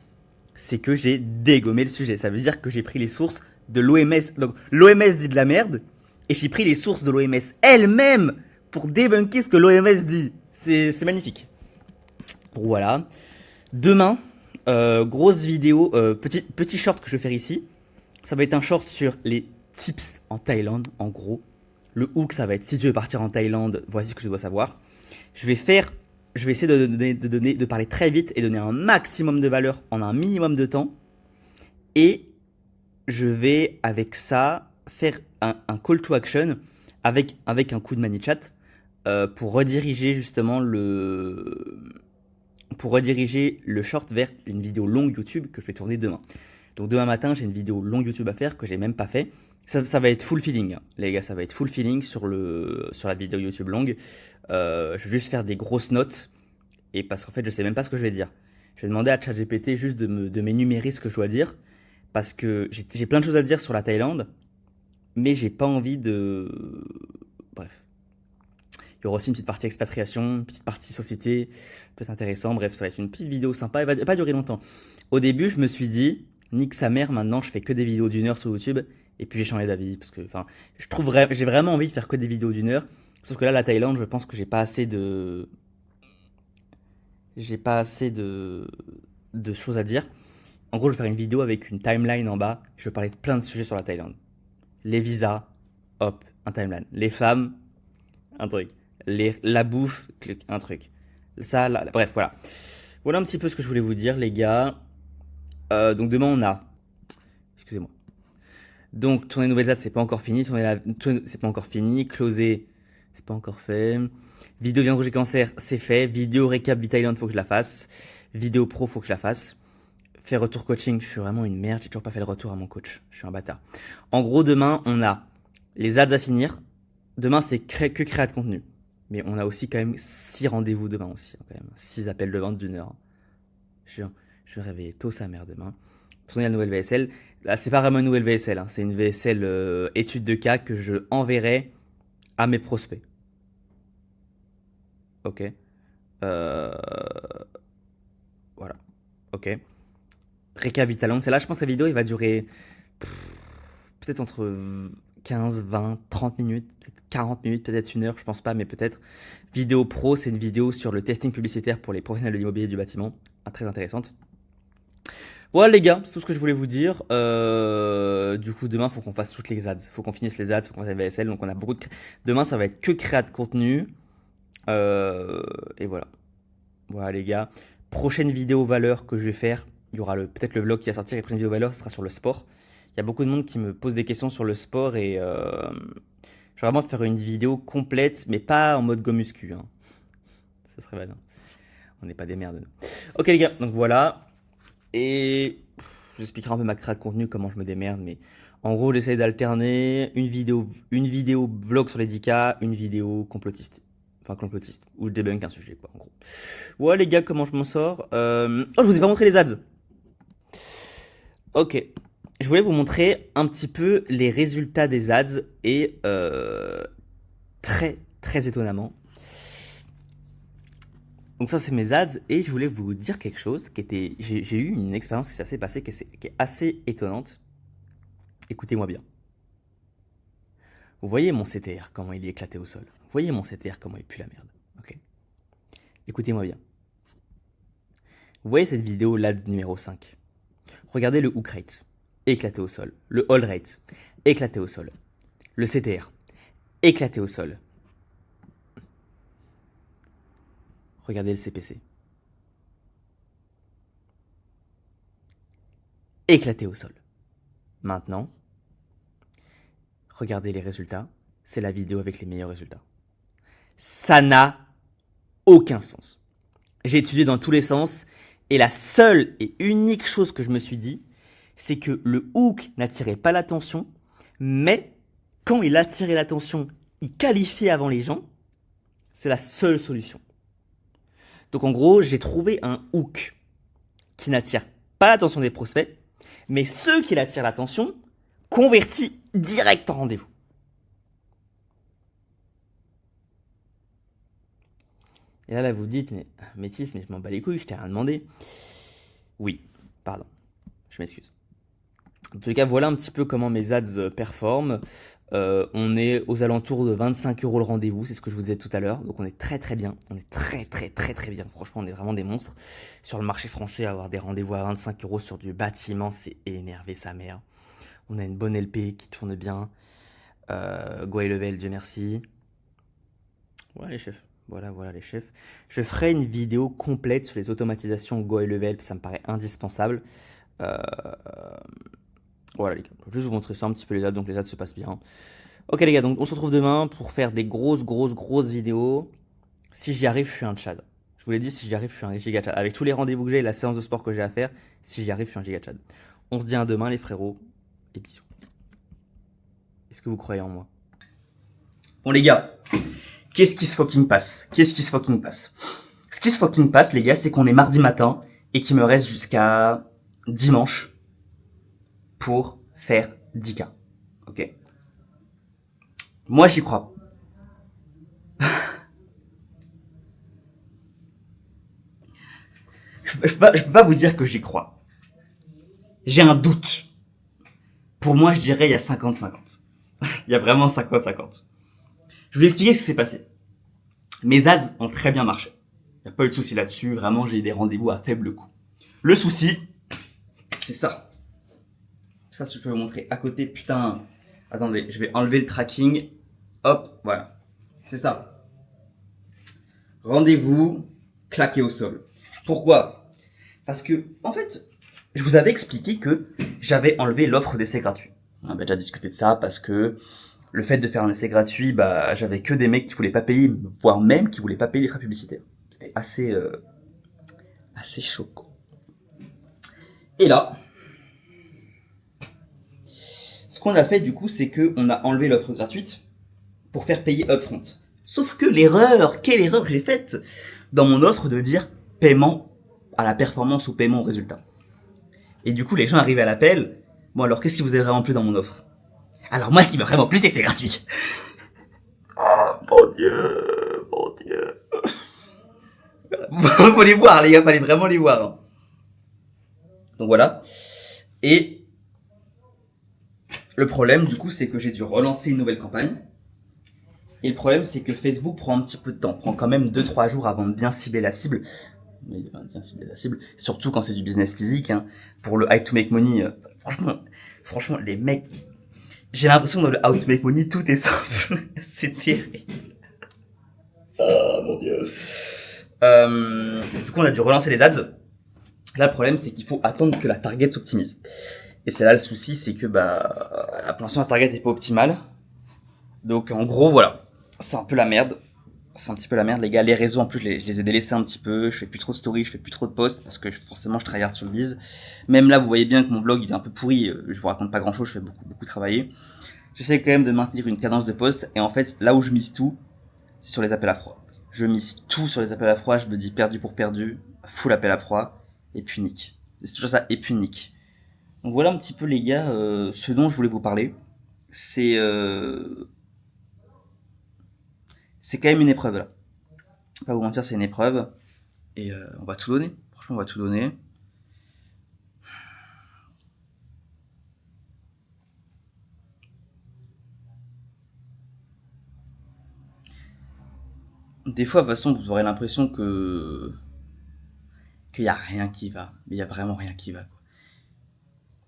c'est que j'ai dégommé le sujet. Ça veut dire que j'ai pris les sources de l'OMS. Donc l'OMS dit de la merde, et j'ai pris les sources de l'OMS elle-même pour débunker ce que l'OMS dit. C'est magnifique. Voilà. Demain, grosse vidéo, petit short que je vais faire ici. Ça va être un short sur les tips en Thaïlande, en gros. Le hook, ça va être si tu veux partir en Thaïlande, voici ce que tu dois savoir. Je vais essayer de parler très vite et donner un maximum de valeur en un minimum de temps. Et je vais, avec ça, faire un call to action avec un coup de ManyChat pour rediriger justement le short vers une vidéo longue YouTube que je vais tourner demain. Donc demain matin, j'ai une vidéo longue YouTube à faire que j'ai même pas fait. Ça va être full feeling, hein. Les gars, ça va être full feeling sur la vidéo YouTube longue. Je vais juste faire des grosses notes et parce qu'en fait, je sais même pas ce que je vais dire. Je vais demander à ChatGPT juste de m'énumérer ce que je dois dire parce que j'ai plein de choses à dire sur la Thaïlande, mais j'ai pas envie de... Bref. Il y aura aussi une petite partie expatriation, une petite partie société, peut-être intéressant. Bref, ça va être une petite vidéo sympa, elle va pas durer longtemps. Au début, je me suis dit, nique sa mère, maintenant je fais que des vidéos d'1 heure sur YouTube. Et puis j'ai changé d'avis, parce que j'ai vraiment envie de faire que des vidéos d'1 heure. Sauf que là, la Thaïlande, je pense que j'ai pas assez de choses à dire. En gros, je vais faire une vidéo avec une timeline en bas. Je vais parler de plein de sujets sur la Thaïlande. Les visas, hop, un timeline. Les femmes, un truc. La bouffe, un truc. Ça, là, bref, voilà. Voilà un petit peu ce que je voulais vous dire, les gars. Donc demain, on a... Excusez-moi. Donc, tourner nouvelles dates, c'est pas encore fini. C'est pas encore fini. Closer, c'est pas encore fait. Vidéo viande rouge et cancer, c'est fait. Vidéo récap Vitaland, faut que je la fasse. Vidéo pro, faut que je la fasse. Faire retour coaching, je suis vraiment une merde. J'ai toujours pas fait le retour à mon coach. Je suis un bâtard. En gros, demain, on a les ads à finir. Demain, c'est que créer de contenu. Mais on a aussi quand même 6 rendez-vous demain aussi. Quand même. 6 appels de vente d'1 heure. Je vais réveiller tôt sa mère demain. Tourner la nouvelle VSL. Là, c'est pas vraiment une nouvelle VSL. Hein. C'est une VSL étude de cas que je enverrai à mes prospects. Ok. Voilà. Ok. Récap Vitaland. C'est là, je pense que la vidéo, il va durer peut-être entre 15, 20, 30 minutes, peut-être 40 minutes, peut-être 1 heure, je pense pas, mais peut-être. Vidéo pro, c'est une vidéo sur le testing publicitaire pour les professionnels de l'immobilier et du bâtiment. Très intéressante. Voilà les gars, c'est tout ce que je voulais vous dire. Du coup, demain, faut qu'on fasse toutes les ads. Faut qu'on finisse les ads, faut qu'on fasse la VSL. Donc on a beaucoup de... Demain, ça va être que créa de contenu. Et voilà. Voilà les gars. Prochaine vidéo valeur que je vais faire, il y aura peut-être le vlog qui va sortir et après une vidéo valeur, ce sera sur le sport. Il y a beaucoup de monde qui me pose des questions sur le sport et je vais vraiment faire une vidéo complète, mais pas en mode go muscu. Hein. Ça serait malin. On n'est pas des merdes. Nous. Ok les gars, donc voilà. Et j'expliquerai un peu ma création de contenu, comment je me démerde, mais en gros j'essaie d'alterner une vidéo vlog sur les 10K, une vidéo complotiste. Enfin complotiste, où je débunk un sujet quoi, en gros. Ouais les gars, comment je m'en sors Oh, je vous ai pas montré les ads. Ok. Je voulais vous montrer un petit peu les résultats des ads et très très étonnamment. Donc ça c'est mes ads et je voulais vous dire quelque chose qui était... J'ai eu une expérience qui s'est passée qui est assez étonnante. Écoutez-moi bien. Vous voyez mon CTR, comment il est éclaté au sol. Vous voyez mon CTR, comment il pue la merde. Ok. Écoutez-moi bien. Vous voyez cette vidéo l'ad numéro 5. Regardez le hook rate, éclaté au sol. Le hold rate, éclaté au sol. Le CTR, éclaté au sol. Regardez le CPC. Éclaté au sol. Maintenant, regardez les résultats. C'est la vidéo avec les meilleurs résultats. Ça n'a aucun sens. J'ai étudié dans tous les sens et la seule et unique chose que je me suis dit, c'est que le hook n'attirait pas l'attention, mais quand il attirait l'attention, il qualifiait avant les gens. C'est la seule solution. Donc en gros, j'ai trouvé un hook qui n'attire pas l'attention des prospects, mais ceux qui l'attirent l'attention convertit direct en rendez-vous. Et là, vous dites, mais Métis, mais je m'en bats les couilles, je t'ai rien demandé. Oui, pardon, je m'excuse. En tout cas, voilà un petit peu comment mes ads performent. On est aux alentours de 25 € le rendez-vous, c'est ce que je vous disais tout à l'heure. Donc on est très très bien, on est très très très très bien. Franchement, on est vraiment des monstres. Sur le marché français, avoir des rendez-vous à 25 € sur du bâtiment, c'est énerver sa mère. On a une bonne LP qui tourne bien. Go High Level, Dieu merci. Voilà les chefs. Voilà les chefs. Je ferai une vidéo complète sur les automatisations Go High Level, ça me paraît indispensable. Voilà les gars, je vais juste vous montrer ça un petit peu les ads, donc les ads se passent bien. Ok les gars, donc on se retrouve demain pour faire des grosses vidéos. Si j'y arrive, je suis un Tchad. Je vous l'ai dit, si j'y arrive, je suis un giga Tchad. Avec tous les rendez-vous que j'ai et la séance de sport que j'ai à faire, si j'y arrive, je suis un giga Tchad. On se dit à demain les frérots, et bisous. Est-ce que vous croyez en moi? Bon les gars, qu'est-ce qui se fucking passe? Ce qui se fucking passe les gars, c'est qu'on est mardi matin et qu'il me reste jusqu'à dimanche pour faire 10K. Ok. Moi, j'y crois. je peux pas vous dire que j'y crois. J'ai un doute. Pour moi, je dirais il y a 50-50. Il y a vraiment 50-50. Je vais vous expliquer ce qui s'est passé. Mes ads ont très bien marché. Il n'y a pas eu de souci là-dessus. Vraiment, j'ai eu des rendez-vous à faible coût. Le souci, c'est ça. Je sais pas si je peux vous montrer à côté. Putain. Attendez, je vais enlever le tracking. Hop, voilà. C'est ça. Rendez-vous claqué au sol. Pourquoi? Parce que, en fait, je vous avais expliqué que j'avais enlevé l'offre d'essai gratuit. On avait déjà discuté de ça parce que le fait de faire un essai gratuit, bah, j'avais que des mecs qui voulaient pas payer, voire même qui voulaient pas payer les frais publicitaires. C'était assez chaud, quoi. Et là, ce qu'on a fait du coup, c'est que on a enlevé l'offre gratuite pour faire payer upfront. Sauf que quelle erreur que j'ai faite dans mon offre de dire paiement à la performance ou paiement au résultat. Et du coup, les gens arrivent à l'appel. Bon alors, qu'est-ce qui vous a vraiment plu dans mon offre? Alors moi, ce qui m'a vraiment plu, c'est que c'est gratuit. Oh mon dieu. Faut les voir, les gars, fallait vraiment les voir. Hein. Donc voilà. Et le problème, du coup, c'est que j'ai dû relancer une nouvelle campagne. Et le problème, c'est que Facebook prend un petit peu de temps. Prend quand même 2-3 jours avant de bien cibler la cible. Surtout quand c'est du business physique. Hein. Pour le How to Make Money, franchement, les mecs... J'ai l'impression que dans le How to Make Money, tout est simple. C'est terrible. Oh mon dieu. Du coup, on a dû relancer les ads. Là, le problème, c'est qu'il faut attendre que la target s'optimise. Et c'est là le souci, c'est que pour l'instant la target est pas optimale. Donc en gros voilà, c'est un peu la merde. C'est un petit peu la merde les gars. Les réseaux en plus je les ai délaissés un petit peu. Je fais plus trop de stories, je fais plus trop de posts parce que forcément je tryhard sur le biz. Même là vous voyez bien que mon blog il est un peu pourri. Je vous raconte pas grand chose, je fais beaucoup travailler. J'essaie quand même de maintenir une cadence de post. Et en fait là où je mise tout, c'est sur les appels à froid. Je mise tout sur les appels à froid. Je me dis perdu pour perdu, full appel à froid et puis nique. C'est toujours ça et puis nique. Donc voilà un petit peu les gars ce dont je voulais vous parler. C'est c'est quand même une épreuve là. Pas vous mentir, c'est une épreuve. Et on va tout donner. Franchement, on va tout donner. Des fois, de toute façon, vous aurez l'impression qu'il y a rien qui va. Mais il y a vraiment rien qui va. Quoi.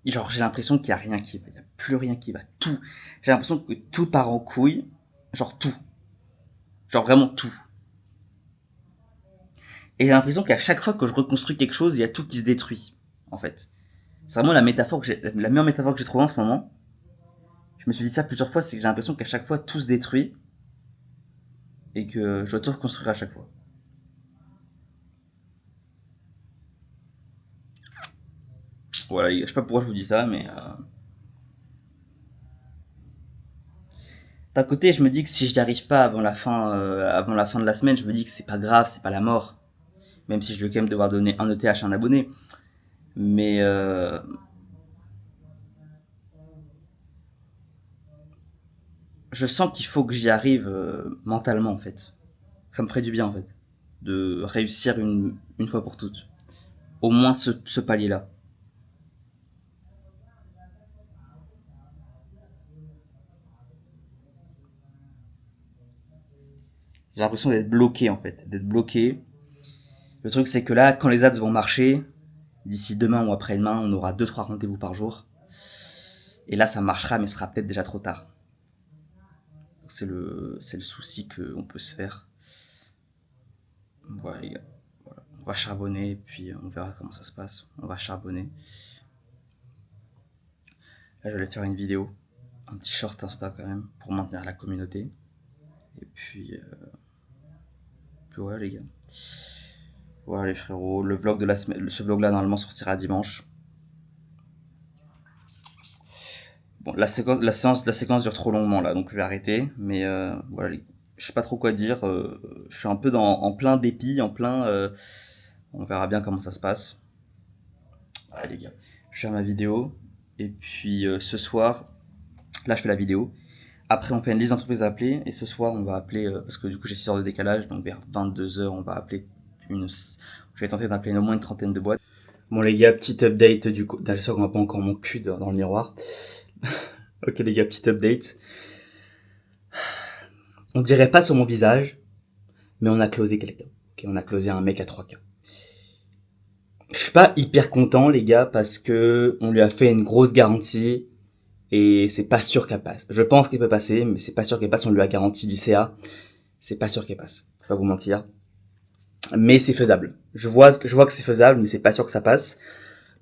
Et genre, j'ai l'impression qu'il y a rien qui va. Il y a plus rien qui va. Tout. J'ai l'impression que tout part en couille. Genre tout. Genre vraiment tout. Et j'ai l'impression qu'à chaque fois que je reconstruis quelque chose, il y a tout qui se détruit. En fait. C'est vraiment la meilleure métaphore que j'ai trouvée en ce moment. Je me suis dit ça plusieurs fois, c'est que j'ai l'impression qu'à chaque fois tout se détruit et que je dois tout reconstruire à chaque fois. Voilà, je sais pas pourquoi je vous dis ça, mais d'un côté, je me dis que si je n'y arrive pas avant la fin de la semaine, je me dis que c'est pas grave, c'est pas la mort. Même si je vais quand même devoir donner un ETH à un abonné. Mais je sens qu'il faut que j'y arrive mentalement en fait. Ça me ferait du bien en fait de réussir une fois pour toutes. Au moins ce palier-là. J'ai l'impression d'être bloqué en fait, d'être bloqué. Le truc c'est que là, quand les ads vont marcher, d'ici demain ou après-demain, on aura 2-3 rendez-vous par jour. Et là, ça marchera, mais ce sera peut-être déjà trop tard. C'est le souci qu'on peut se faire. Voilà les gars. Voilà. On va charbonner et puis on verra comment ça se passe. On va charbonner. Là, je vais faire une vidéo, un petit short Insta quand même, pour maintenir la communauté. Et puis ouais les gars. Voilà les frérots, le vlog de la semaine, ce vlog là normalement sortira dimanche. Bon, la séquence dure trop longuement là, donc je vais arrêter. Mais voilà, je sais pas trop quoi dire. Je suis un peu en plein dépit, on verra bien comment ça se passe. Allez les gars, je fais ma vidéo. Et puis ce soir, là je fais la vidéo. Après on fait une liste d'entreprises à appeler. Et ce soir on va appeler, parce que du coup j'ai 6 heures de décalage, donc vers 22h on va appeler je vais tenter d'appeler au moins une trentaine de boîtes. Bon les gars, petite update du coup. J'espère qu'on n'a pas encore mon cul dans le miroir. Ok les gars, petite update. On dirait pas sur mon visage, mais on a closé quelqu'un. Ok, on a closé un mec à 3K. Je suis pas hyper content les gars parce que on lui a fait une grosse garantie et c'est pas sûr qu'elle passe. Je pense qu'elle peut passer, mais c'est pas sûr qu'elle passe. On lui a garanti du CA, c'est pas sûr qu'elle passe. Faut pas vous mentir, mais c'est faisable. Je vois que c'est faisable, mais c'est pas sûr que ça passe.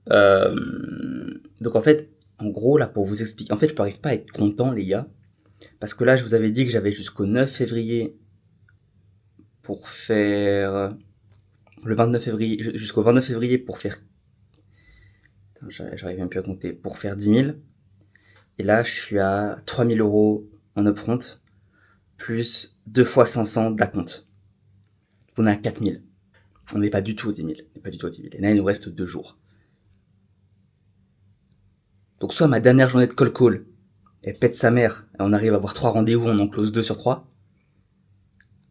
Donc en fait, en gros là pour vous expliquer, en fait je n'arrive pas à être content les gars parce que là je vous avais dit que j'avais jusqu'au 9 février pour faire le 29 février jusqu'au 29 février pour faire j'arrive même plus à compter pour faire 10 000 et là je suis à 3 000 euros en upfront plus 2 fois 500 d'acompte. On est à 4 000. On n'est pas du tout aux 10 000. On n'est pas du tout aux 10 000. Et là il nous reste 2 jours. Donc soit ma dernière journée de call elle pète sa mère et on arrive à avoir 3 rendez-vous, on en close 2 sur 3.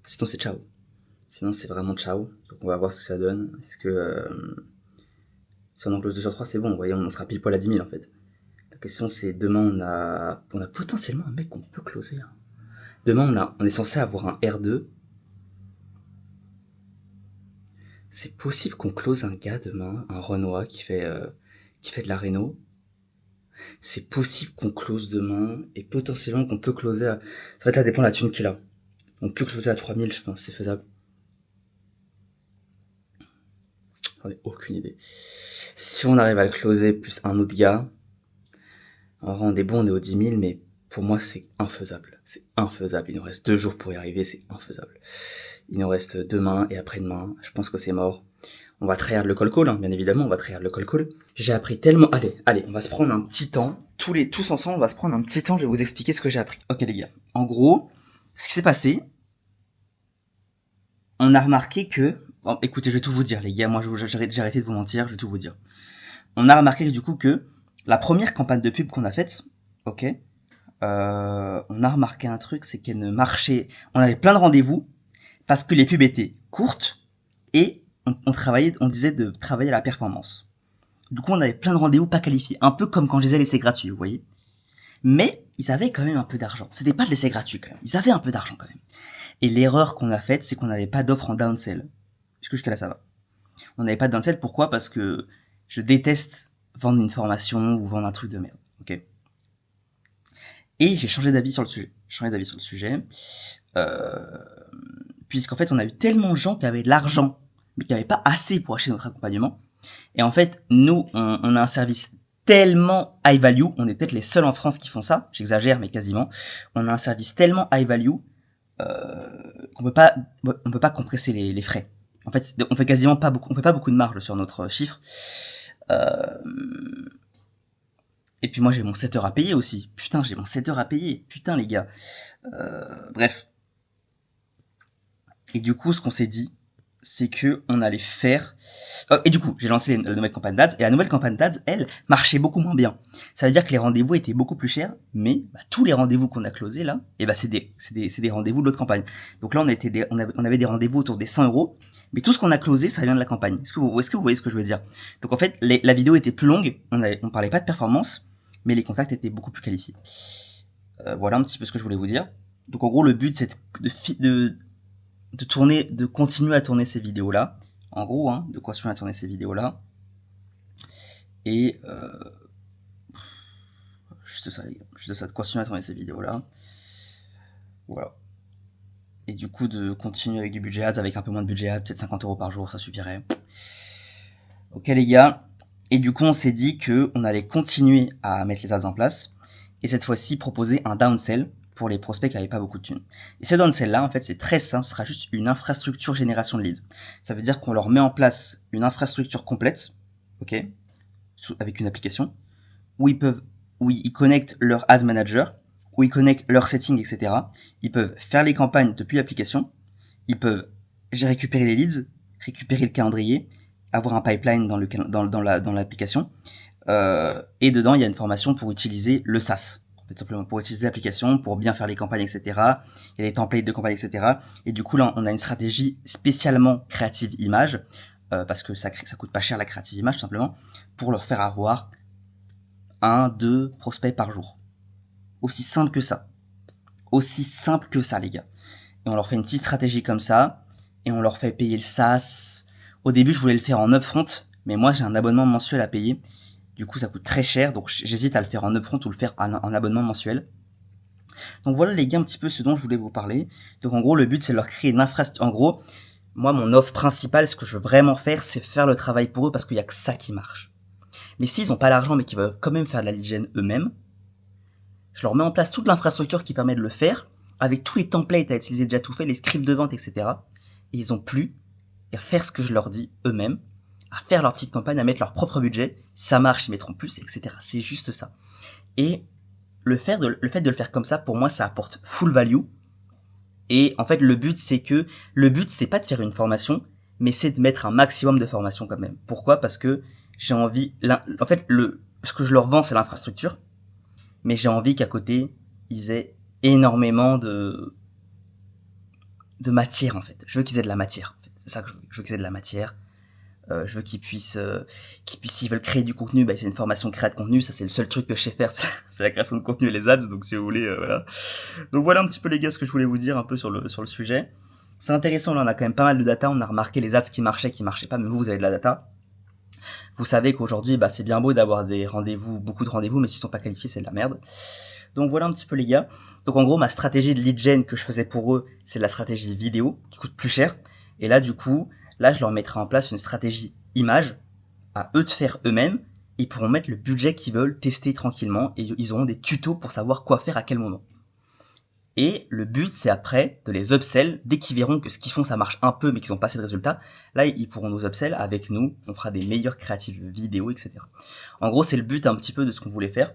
Sinon c'est ciao. Sinon c'est vraiment ciao. Donc on va voir ce que ça donne. Est-ce que si on en close 2 sur 3 c'est bon, vous voyez on sera pile poil à 10 000 en fait. La question c'est demain on a potentiellement un mec qu'on peut closer. Hein. Demain on est censé avoir un R2. C'est possible qu'on close un gars demain, un Renoir qui fait de la réno. C'est possible qu'on close demain et potentiellement qu'on peut closer à... Ça va être là dépend de la thune qu'il a. On peut closer à 3000 je pense, c'est faisable. J'en ai aucune idée. Si on arrive à le closer plus un autre gars, En rendez-vous, on est aux 10 000, mais pour moi, c'est infaisable. C'est infaisable. Il nous reste 2 jours pour y arriver, c'est infaisable. Il nous reste demain et après-demain. Je pense que c'est mort. On va tryhard le call call, hein, bien évidemment, on va tryhard le call call. J'ai appris tellement... Allez, on va se prendre un petit temps. Tous ensemble, on va se prendre un petit temps, je vais vous expliquer ce que j'ai appris. Ok les gars, en gros, ce qui s'est passé, on a remarqué que... Bon, écoutez, je vais tout vous dire les gars, moi j'ai arrêté de vous mentir, je vais tout vous dire. On a remarqué du coup que la première campagne de pub qu'on a faite, ok, on a remarqué un truc, c'est qu'elle ne marchait... On avait plein de rendez-vous, parce que les pubs étaient courtes, et on disait de travailler à la performance. Du coup, on avait plein de rendez-vous pas qualifiés. Un peu comme quand je disais l'essai gratuit, vous voyez. Mais, ils avaient quand même un peu d'argent. C'était pas de l'essai gratuit, quand même. Ils avaient un peu d'argent, quand même. Et l'erreur qu'on a faite, c'est qu'on n'avait pas d'offre en downsell. Jusqu'à là, ça va. On n'avait pas de downsell, pourquoi? Parce que je déteste vendre une formation ou vendre un truc de merde. Ok. Et j'ai changé d'avis sur le sujet. Puisqu'en fait, on a eu tellement de gens qui avaient de l'argent mais qui n'avaient pas assez pour acheter notre accompagnement. Et en fait, nous, on a un service tellement high value, on est peut-être les seuls en France qui font ça, j'exagère, mais quasiment. On a un service tellement high value qu'on peut pas compresser les frais. En fait, on fait pas beaucoup de marge sur notre chiffre. Et puis moi, j'ai mon 7 heures à payer aussi. Putain, j'ai mon 7 heures à payer. Putain, les gars. Bref. Et du coup, ce qu'on s'est dit, c'est que on allait faire... Et du coup, j'ai lancé la nouvelle campagne d'Ads, et la nouvelle campagne d'Ads, elle, marchait beaucoup moins bien. Ça veut dire que les rendez-vous étaient beaucoup plus chers, mais tous les rendez-vous qu'on a closés là, c'est des rendez-vous de l'autre campagne. Donc là, on avait des rendez-vous autour des 100 euros, mais tout ce qu'on a closé, ça vient de la campagne. Est-ce que vous voyez ce que je veux dire? Donc en fait, la vidéo était plus longue, on parlait pas de performance, mais les contacts étaient beaucoup plus qualifiés. Voilà un petit peu ce que je voulais vous dire. Donc en gros, le but, c'est de continuer à tourner ces vidéos là, en gros, hein, de continuer à tourner ces vidéos là, et juste ça les gars, juste ça, de continuer à tourner ces vidéos là, voilà, et du coup de continuer avec du budget ads, avec un peu moins de budget ads, peut-être 50 euros par jour, ça suffirait. Ok les gars, et du coup on s'est dit que on allait continuer à mettre les ads en place, et cette fois-ci proposer un downsell pour les prospects qui n'avaient pas beaucoup de thunes. Et ces downsell-là, en fait, c'est très simple, ce sera juste une infrastructure génération de leads. Ça veut dire qu'on leur met en place une infrastructure complète, ok, avec une application, où ils connectent leur ad manager, où ils connectent leurs settings, etc. Ils peuvent faire les campagnes depuis l'application, ils peuvent récupérer les leads, récupérer le calendrier, avoir un pipeline dans l'application, et dedans, il y a une formation pour utiliser le SaaS. Tout simplement pour utiliser l'application, pour bien faire les campagnes, etc. Il y a des templates de campagnes, etc. Et du coup, là, on a une stratégie spécialement créative image, parce que ça coûte pas cher la créative image, tout simplement, pour leur faire avoir 1-2 prospects par jour. Aussi simple que ça. Aussi simple que ça, les gars. Et on leur fait une petite stratégie comme ça, et on leur fait payer le SaaS. Au début, je voulais le faire en upfront, mais moi, j'ai un abonnement mensuel à payer. Du coup, ça coûte très cher, donc j'hésite à le faire en upfront ou le faire en abonnement mensuel. Donc voilà les gars, un petit peu ce dont je voulais vous parler. Donc en gros, le but, c'est de leur créer une infrastructure. En gros, moi, mon offre principale, ce que je veux vraiment faire, c'est faire le travail pour eux parce qu'il y a que ça qui marche. Mais s'ils n'ont pas l'argent, mais qu'ils veulent quand même faire de la lead gen eux-mêmes, je leur mets en place toute l'infrastructure qui permet de le faire, avec tous les templates à utiliser déjà tout fait, les scripts de vente, etc. Et ils ont plus qu'à faire ce que je leur dis eux-mêmes, à faire leur petite campagne, à mettre leur propre budget. Si ça marche, ils mettront plus, etc. C'est juste ça. Et le fait de le faire comme ça, pour moi, ça apporte full value. Et en fait, le but, c'est pas de faire une formation, mais c'est de mettre un maximum de formation quand même. Pourquoi? Parce que j'ai envie, en fait, ce que je leur vends, c'est l'infrastructure, mais j'ai envie qu'à côté, ils aient énormément de matière, en fait. Je veux qu'ils aient de la matière. En fait. C'est ça que je veux. Je veux qu'ils aient de la matière. Je veux qu'ils puissent, s'ils veulent créer du contenu, c'est une formation créa de contenu, ça c'est le seul truc que je sais faire, c'est la création de contenu et les ads, donc si vous voulez, voilà. Donc voilà un petit peu les gars ce que je voulais vous dire un peu sur le sujet. C'est intéressant, là on a quand même pas mal de data, on a remarqué les ads qui marchaient pas, mais vous avez de la data. Vous savez qu'aujourd'hui, c'est bien beau d'avoir des rendez-vous, beaucoup de rendez-vous, mais s'ils sont pas qualifiés, c'est de la merde. Donc voilà un petit peu les gars. Donc en gros, ma stratégie de lead gen que je faisais pour eux, c'est de la stratégie vidéo, qui coûte plus cher. Et là, du coup, je leur mettrai en place une stratégie image, à eux de faire eux-mêmes, ils pourront mettre le budget qu'ils veulent, tester tranquillement, et ils auront des tutos pour savoir quoi faire à quel moment. Et le but, c'est après de les upsell, dès qu'ils verront que ce qu'ils font, ça marche un peu, mais qu'ils n'ont pas assez de résultats, là, ils pourront nous upsell avec nous, on fera des meilleures créatives vidéo, etc. En gros, c'est le but un petit peu de ce qu'on voulait faire.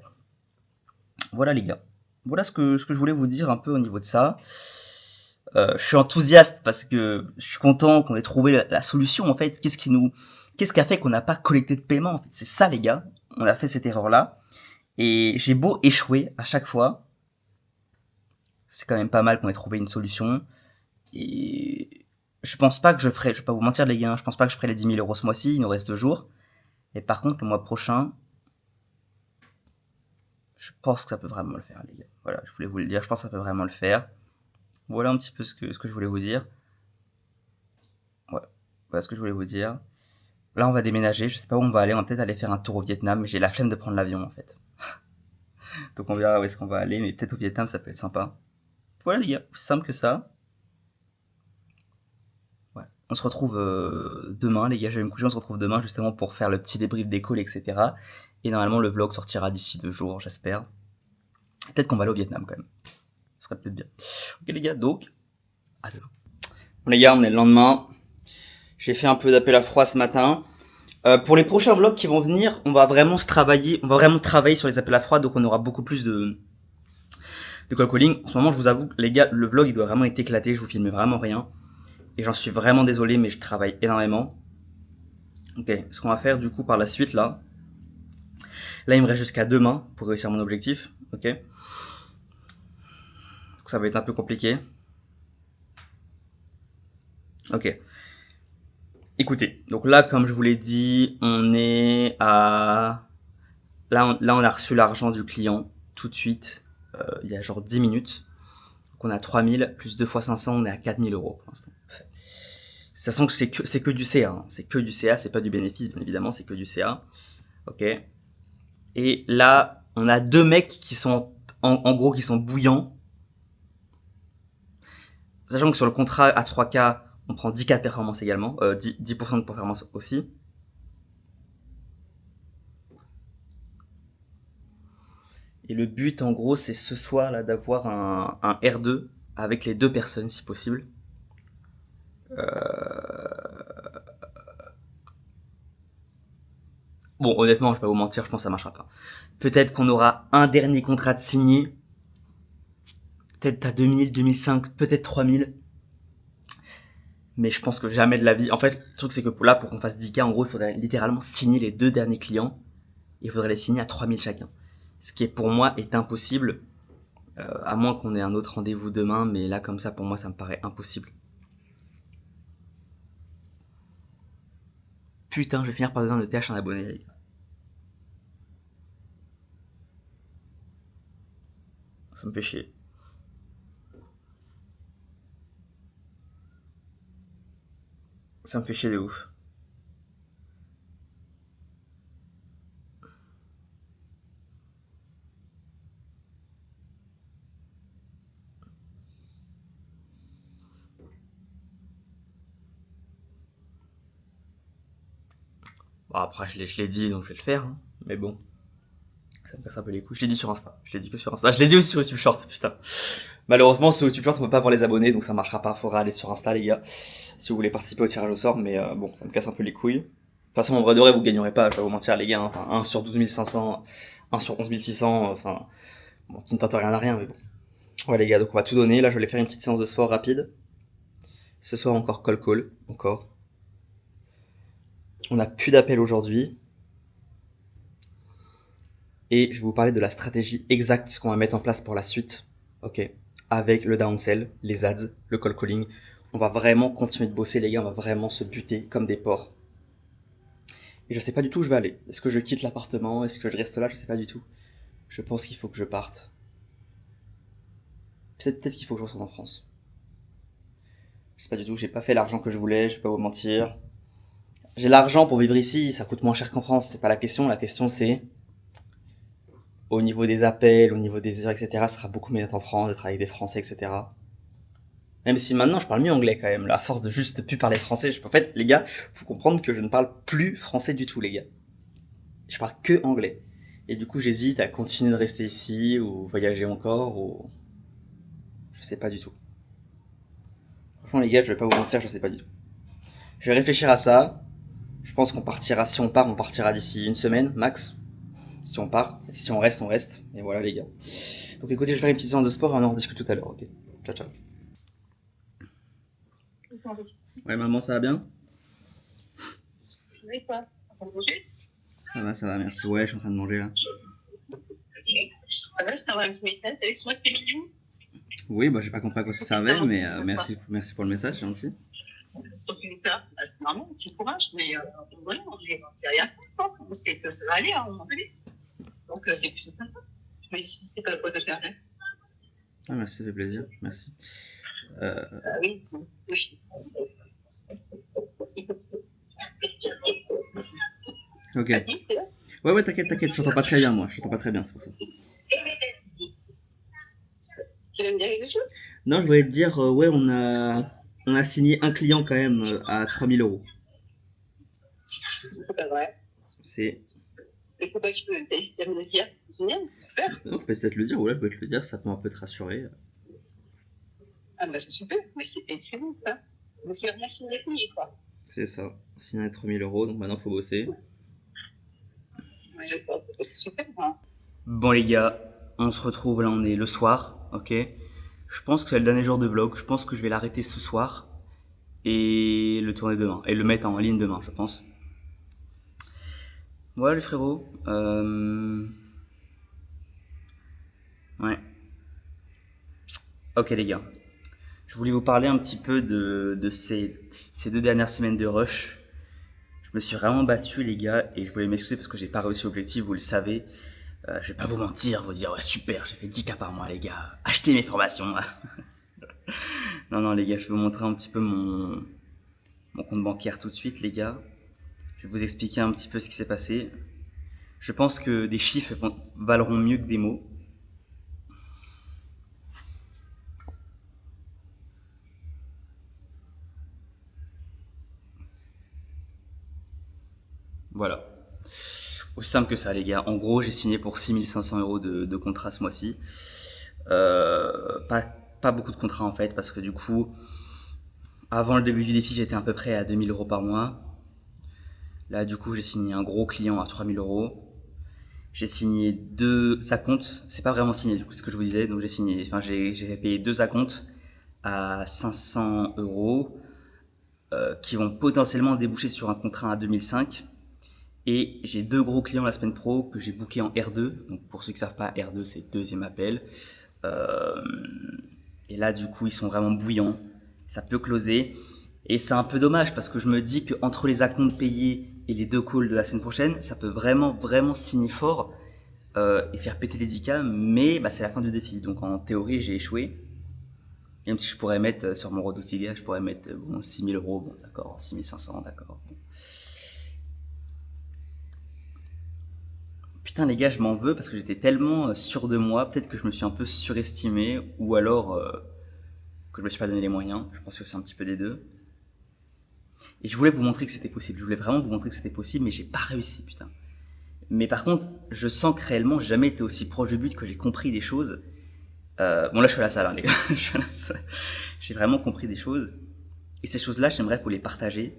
Voilà les gars. Voilà ce que je voulais vous dire un peu au niveau de ça. Je suis enthousiaste parce que je suis content qu'on ait trouvé la solution en fait. Qu'est-ce qui a fait qu'on n'a pas collecté de paiement en fait. C'est ça les gars. On a fait cette erreur là. Et j'ai beau échouer à chaque fois, c'est quand même pas mal qu'on ait trouvé une solution. Et je pense pas que je vais pas vous mentir les gars, je pense pas que je ferai les 10 000 euros ce mois-ci, il nous reste 2 jours. Et par contre, le mois prochain, je pense que ça peut vraiment le faire les gars. Voilà, je voulais vous le dire, je pense que ça peut vraiment le faire. Voilà un petit peu ce que je voulais vous dire. Ouais, voilà ce que je voulais vous dire. Là, on va déménager, je sais pas où on va aller, on va peut-être aller faire un tour au Vietnam, mais j'ai la flemme de prendre l'avion en fait. Donc on verra où est-ce qu'on va aller, mais peut-être au Vietnam, ça peut être sympa. Voilà les gars, aussi simple que ça. Ouais. On se retrouve demain, les gars, je vais me coucher, on se retrouve demain justement pour faire le petit débrief des calls, etc. Et normalement, le vlog sortira d'ici 2 jours, j'espère. Peut-être qu'on va aller au Vietnam quand même. Ce serait peut-être bien. Ok les gars, donc, à demain. Bon les gars, on est le lendemain. J'ai fait un peu d'appel à froid ce matin. Pour les prochains vlogs qui vont venir, on va vraiment travailler sur les appels à froid, donc on aura beaucoup plus de call calling. En ce moment, je vous avoue, les gars, le vlog il doit vraiment être éclaté, je vous filme vraiment rien. Et j'en suis vraiment désolé, mais je travaille énormément. Ok, ce qu'on va faire du coup par la suite là. Là, il me reste jusqu'à demain pour réussir mon objectif. Ok. Donc ça va être un peu compliqué. Ok. Écoutez, donc là, comme je vous l'ai dit, on est à... Là, on a reçu l'argent du client tout de suite, il y a genre 10 minutes. Donc on a 3000, plus 2 fois 500, on est à 4000 euros pour l'instant. De toute façon, c'est que du CA. Hein. C'est que du CA, c'est pas du bénéfice, bien évidemment, c'est que du CA. Ok. Et là, on a 2 mecs qui sont, en gros, qui sont bouillants. Sachant que sur le contrat à 3K, on prend 10K de performance également, 10% de performance aussi. Et le but, en gros, c'est ce soir là d'avoir un R2 avec les 2 personnes, si possible. Bon, honnêtement, je vais pas vous mentir, je pense que ça marchera pas. Peut-être qu'on aura un dernier contrat de signé. Peut-être à 2000, 2005, peut-être 3000. Mais je pense que jamais de la vie. En fait, le truc, c'est que là, pour qu'on fasse 10K, en gros, il faudrait littéralement signer les 2 derniers clients. Et il faudrait les signer à 3000 chacun. Ce qui, pour moi, est impossible. À moins qu'on ait un autre rendez-vous demain. Mais là, comme ça, pour moi, ça me paraît impossible. Putain, je vais finir par donner un ETH à un abonné, les gars. Ça me fait chier. Ça me fait chier de ouf. Bon, après, je l'ai dit, donc je vais le faire. Hein. Mais bon, ça me casse un peu les couilles. Je l'ai dit sur Insta. Je l'ai dit que sur Insta. Je l'ai dit aussi sur YouTube Short, putain. Malheureusement, sur YouTube Short, on peut pas voir les abonnés, donc ça marchera pas. Faudra aller sur Insta, les gars, si vous voulez participer au tirage au sort. Mais bon, ça me casse un peu les couilles. De toute façon, en vrai de vrai, vous gagnerez pas, je vais pas vous mentir, les gars. Hein. Enfin, 1 sur 12 500, 1 sur 11 600, enfin, bon, qui ne tente rien à rien, mais bon. Ouais, les gars, donc on va tout donner. Là, je vais aller faire une petite séance de sport rapide. Ce soir, encore call, encore. On a plus d'appels aujourd'hui. Et je vais vous parler de la stratégie exacte qu'on va mettre en place pour la suite. Ok. Avec le downsell, les ads, le call calling. On va vraiment continuer de bosser, les gars. On va vraiment se buter comme des porcs. Et je sais pas du tout où je vais aller. Est-ce que je quitte l'appartement? Est-ce que je reste là? Je sais pas du tout. Je pense qu'il faut que je parte. Peut-être qu'il faut que je retourne en France. Je sais pas du tout. J'ai pas fait l'argent que je voulais. Je vais pas vous mentir. J'ai l'argent pour vivre ici. Ça coûte moins cher qu'en France. C'est pas la question. La question c'est au niveau des appels, au niveau des heures, etc. Ce sera beaucoup mieux d'être en France, d'être avec des Français, etc. Même si maintenant je parle mieux anglais quand même, là, à force de juste plus parler français. En fait, les gars, faut comprendre que je ne parle plus français du tout, les gars. je parle que anglais. Et du coup, j'hésite à continuer de rester ici ou voyager encore ou je sais pas du tout. Franchement, les gars, je vais pas vous mentir, je sais pas du tout. Je vais réfléchir à ça. Je pense qu'on partira, si on part, on partira d'ici une semaine, max. Si on part. Et si on reste, on reste. Et voilà, les gars. Donc écoutez, je vais faire une petite séance de sport et on en rediscute tout à l'heure, ok? Ciao, ciao. Ouais, maman, ça va bien? Oui, quoi. Ça va, merci. Ouais, je suis en train de manger là. Voilà, je t'envoie un petit message. T'as vu que moi, c'est mignon. Oui, bah j'ai pas compris à quoi ça servait, mais merci pour le message, c'est gentil. Donc, ça, bah, c'est normal, tu courage, mais voilà, c'est rien pour ça. On sait que ça va aller à un moment donné. Donc, c'est plutôt sympa. Je me dis, c'est pas quoi de faire. Ah, merci, ça fait plaisir, merci. Oui, oui. Ok. Vas-y, c'est là. Ouais, t'inquiète, je t'entends pas très bien, moi. Je t'entends pas très bien, c'est pour ça. Tu veux me dire quelque chose? Non, je voulais te dire, ouais, on a signé un client quand même à 3000 euros. C'est pas vrai. C'est. Mais pourquoi tu peux hésiter à me le dire? C'est génial, c'est super. Non, je peux peut-être le dire, ouais, je peux te le dire, ça peut un peu te rassurer. Ah, bah, c'est super. Mais c'est excellent, ça. Mais c'est rien signé, toi. C'est ça. Signé à 3000 euros, donc maintenant faut bosser. Ouais, d'accord. C'est super, hein. Bon, les gars, on se retrouve là, on est le soir, ok? Je pense que c'est le dernier jour de vlog, je pense que je vais l'arrêter ce soir et le tourner demain, et le mettre en ligne demain, je pense. Voilà les frérots. Ouais. Ok les gars. Je voulais vous parler un petit peu de ces 2 dernières semaines de rush. Je me suis vraiment battu les gars et je voulais m'excuser parce que j'ai pas réussi l'objectif, vous le savez. Je vais pas vous mentir, vous dire ouais super, j'ai fait 10K par mois les gars. Achetez mes formations. Non les gars, je vais vous montrer un petit peu mon compte bancaire tout de suite les gars. Je vais vous expliquer un petit peu ce qui s'est passé. Je pense que des chiffres valeront mieux que des mots. Voilà. Aussi simple que ça les gars. En gros, j'ai signé pour 6500 euros de contrat ce mois-ci. Pas beaucoup de contrats en fait, parce que du coup, avant le début du défi, j'étais à peu près à 2000 euros par mois. Là, du coup, j'ai signé un gros client à 3000 euros. J'ai signé 2 acomptes. C'est pas vraiment signé, du coup, c'est ce que je vous disais. Donc, j'ai payé 2 acomptes à 500 euros qui vont potentiellement déboucher sur un contrat à 2005. Et j'ai 2 gros clients la semaine pro que j'ai booké en R2. Donc, pour ceux qui ne savent pas, R2, c'est deuxième appel. Et là, du coup, ils sont vraiment bouillants. Ça peut closer. Et c'est un peu dommage parce que je me dis qu'entre les acomptes payés et les 2 calls de la semaine prochaine, ça peut vraiment signer fort et faire péter les 10K. Mais bah, c'est la fin du défi. Donc en théorie, j'ai échoué. Même si je pourrais mettre sur mon Rodoutilia, je pourrais mettre 6000 euros. Bon, d'accord, 6500, d'accord. Bon. Putain les gars, je m'en veux parce que j'étais tellement sûr de moi. Peut-être que je me suis un peu surestimé ou alors que je me suis pas donné les moyens. Je pense que c'est un petit peu des deux. Et je voulais vous montrer que c'était possible. Je voulais vraiment vous montrer que c'était possible, mais j'ai pas réussi, putain. Mais par contre, je sens que réellement, j'ai jamais été aussi proche du but, que j'ai compris des choses. Bon là, je suis à la salle, hein, les gars. Je suis à la salle. J'ai vraiment compris des choses. Et ces choses-là, j'aimerais vous les partager.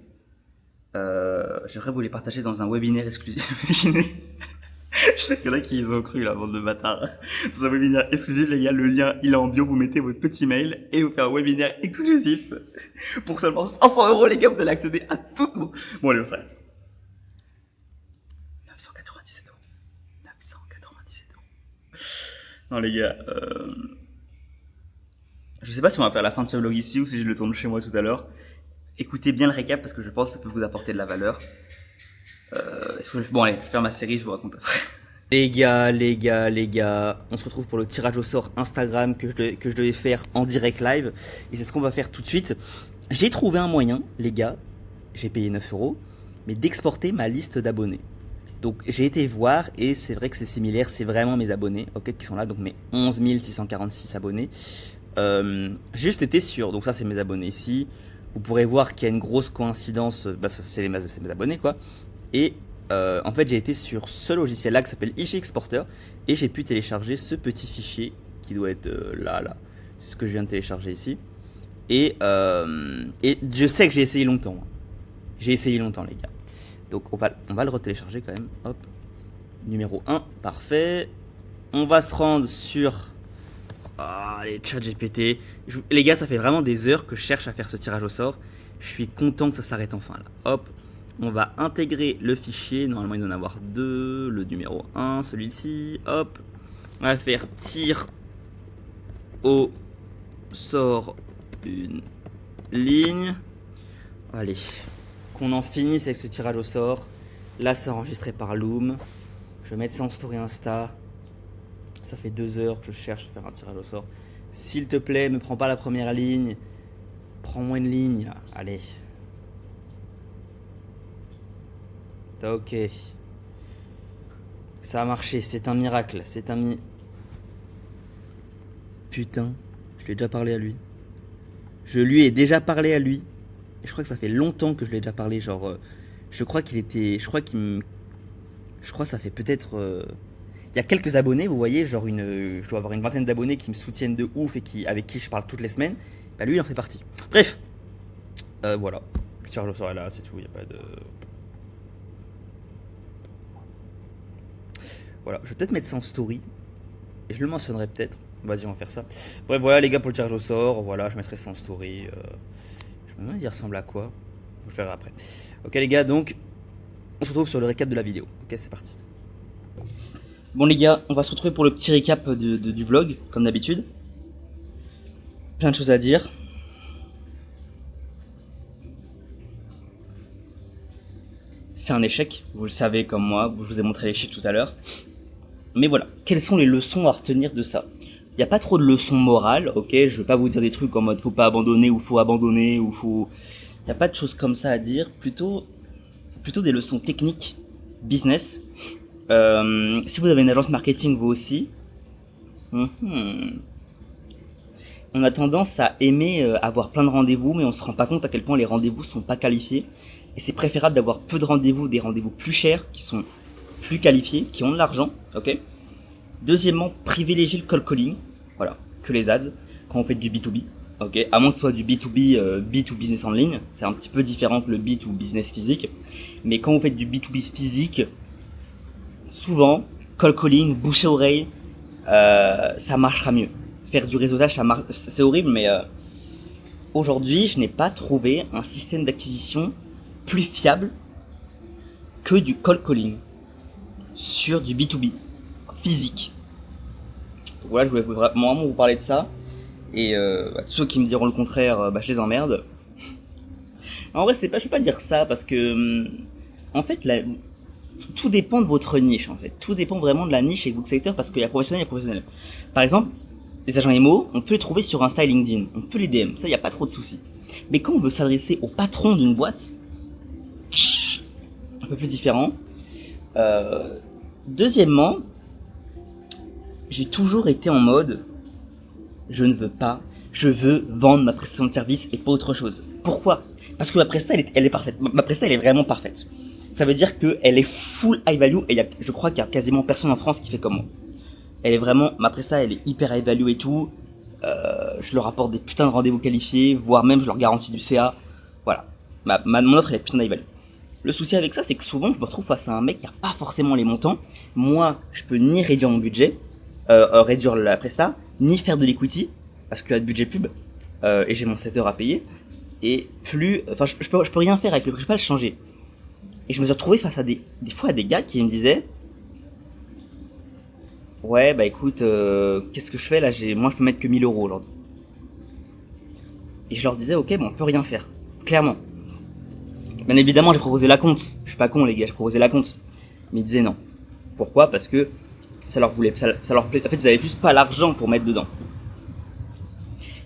J'aimerais vous les partager dans un webinaire exclusif. Imaginez. Je sais qu'il y en a qui y ont cru, la bande de bâtards. Dans un webinaire exclusif, les gars, le lien, il est en bio, vous mettez votre petit mail et vous faites un webinaire exclusif. Pour seulement 500 euros, les gars, vous allez accéder à tout. Bon, allez, on s'arrête. 997 euros. 997 euros. Non, les gars, je sais pas si on va faire la fin de ce vlog ici ou si je le tourne chez moi tout à l'heure. Écoutez bien le récap parce que je pense que ça peut vous apporter de la valeur. Bon allez, je vais faire ma série, je vous raconte après. Les gars, on se retrouve pour le tirage au sort Instagram que je devais faire en direct live. Et c'est ce qu'on va faire tout de suite. J'ai trouvé un moyen, les gars, j'ai payé 9 euros, mais d'exporter ma liste d'abonnés. Donc j'ai été voir et c'est vrai que c'est similaire, c'est vraiment mes abonnés, ok, qui sont là, donc mes 11 646 abonnés. J'ai juste été sûr, donc ça c'est mes abonnés ici. Vous pourrez voir qu'il y a une grosse coïncidence, bah, c'est mes abonnés quoi. Et en fait j'ai été sur ce logiciel là qui s'appelle Ishi Exporter et j'ai pu télécharger ce petit fichier qui doit être là. C'est ce que je viens de télécharger ici. Et je sais que j'ai essayé longtemps. J'ai essayé longtemps les gars. Donc on va le retélécharger quand même. Hop. Numéro 1, parfait. On va se rendre sur les ChatGPT. Les gars, ça fait vraiment des heures que je cherche à faire ce tirage au sort. Je suis content que ça s'arrête enfin là. Hop. On va intégrer le fichier. Normalement, il doit en avoir 2. Le numéro 1, celui-ci. Hop. On va faire tir au sort une ligne. Allez. Qu'on en finisse avec ce tirage au sort. Là, c'est enregistré par Loom. Je vais mettre ça en story Insta. Ça fait 2 heures que je cherche à faire un tirage au sort. S'il te plaît, me prends pas la première ligne. Prends-moi une ligne. Là. Allez. Ok. Ça a marché. C'est un miracle. C'est un Putain. Je lui ai déjà parlé à lui. Je lui ai déjà parlé à lui. Et je crois que ça fait longtemps que je lui ai déjà parlé. Genre, je crois qu'il était... Je crois que ça fait peut-être... Il y a quelques abonnés, vous voyez, genre je dois avoir une vingtaine d'abonnés qui me soutiennent de ouf et avec qui je parle toutes les semaines. Bah lui, il en fait partie. Bref, voilà. Le tirage au sort est là, c'est tout. Il n'y a pas de. Voilà, je vais peut-être mettre ça en story et je le mentionnerai peut-être. Vas-y, on va faire ça. Bref, voilà les gars pour le tirage au sort. Voilà, je mettrai ça en story. Je me demande il ressemble à quoi. Je verrai après. Ok les gars, donc on se retrouve sur le récap de la vidéo. Ok, c'est parti. Bon les gars, on va se retrouver pour le petit récap du vlog, comme d'habitude. Plein de choses à dire. C'est un échec, vous le savez comme moi, je vous ai montré l'échec tout à l'heure. Mais voilà, quelles sont les leçons à retenir de ça? Il n'y a pas trop de leçons morales, ok? Je vais pas vous dire des trucs en mode faut pas abandonner ou faut abandonner ou faut... Il n'y a pas de choses comme ça à dire, plutôt des leçons techniques, business. Si vous avez une agence marketing vous aussi, on a tendance à aimer avoir plein de rendez-vous, mais on se rend pas compte à quel point les rendez-vous sont pas qualifiés. Et c'est préférable d'avoir peu de rendez-vous, des rendez-vous plus chers, qui sont plus qualifiés, qui ont de l'argent, ok. Deuxièmement, privilégier le cold calling, voilà, que les ads, quand on fait du B2B, ok. À moins que ce soit du B2B, B2 business en ligne, c'est un petit peu différent que le B2 business physique. Mais quand vous faites du B2B physique, souvent, cold calling, bouche à oreille, ça marchera mieux. Faire du réseautage, ça marche, c'est horrible, mais aujourd'hui, je n'ai pas trouvé un système d'acquisition plus fiable que du cold calling sur du B2B physique. Donc voilà, je voulais vraiment vous parler de ça. Et ceux qui me diront le contraire, je les emmerde. En vrai, je vais pas dire ça parce que, en fait, tout dépend de votre niche en fait. Tout dépend vraiment de la niche et de votre secteur parce qu'il y a professionnel et professionnel. Par exemple, les agents MO, on peut les trouver sur Insta et LinkedIn. On peut les DM, ça il n'y a pas trop de soucis. Mais quand on veut s'adresser au patron d'une boîte, un peu plus différent. Deuxièmement, j'ai toujours été en mode je veux vendre ma prestation de service et pas autre chose. Pourquoi? Parce que ma presta elle est parfaite. Ma presta elle est vraiment parfaite. Ça veut dire qu'elle est full high value et je crois qu'il y a quasiment personne en France qui fait comme moi. Elle est vraiment, ma presta elle est hyper high value et tout. Je leur apporte des putains de rendez-vous qualifiés, voire même je leur garantis du CA. Voilà. Mon offre elle est putain de high value. Le souci avec ça, c'est que souvent je me retrouve face à un mec qui n'a pas forcément les montants. Moi, je peux ni réduire mon budget, réduire la presta, ni faire de l'equity, parce qu'il y a de budget pub, et j'ai mon 7 heures à payer. Et plus, enfin, je peux rien faire avec le prix, je peux pas le changer. Et je me suis retrouvé face à des fois à des gars qui me disaient ouais, bah écoute, qu'est-ce que je fais là? Moi, je peux mettre que 1000 euros aujourd'hui. Et je leur disais, ok, bon, on peut rien faire. Clairement. Bien évidemment, j'ai proposé la compte. Je suis pas con, les gars, j'ai proposé la compte. Mais ils disaient non. Pourquoi? Parce que ça leur plaît. En fait, ils avaient juste pas l'argent pour mettre dedans.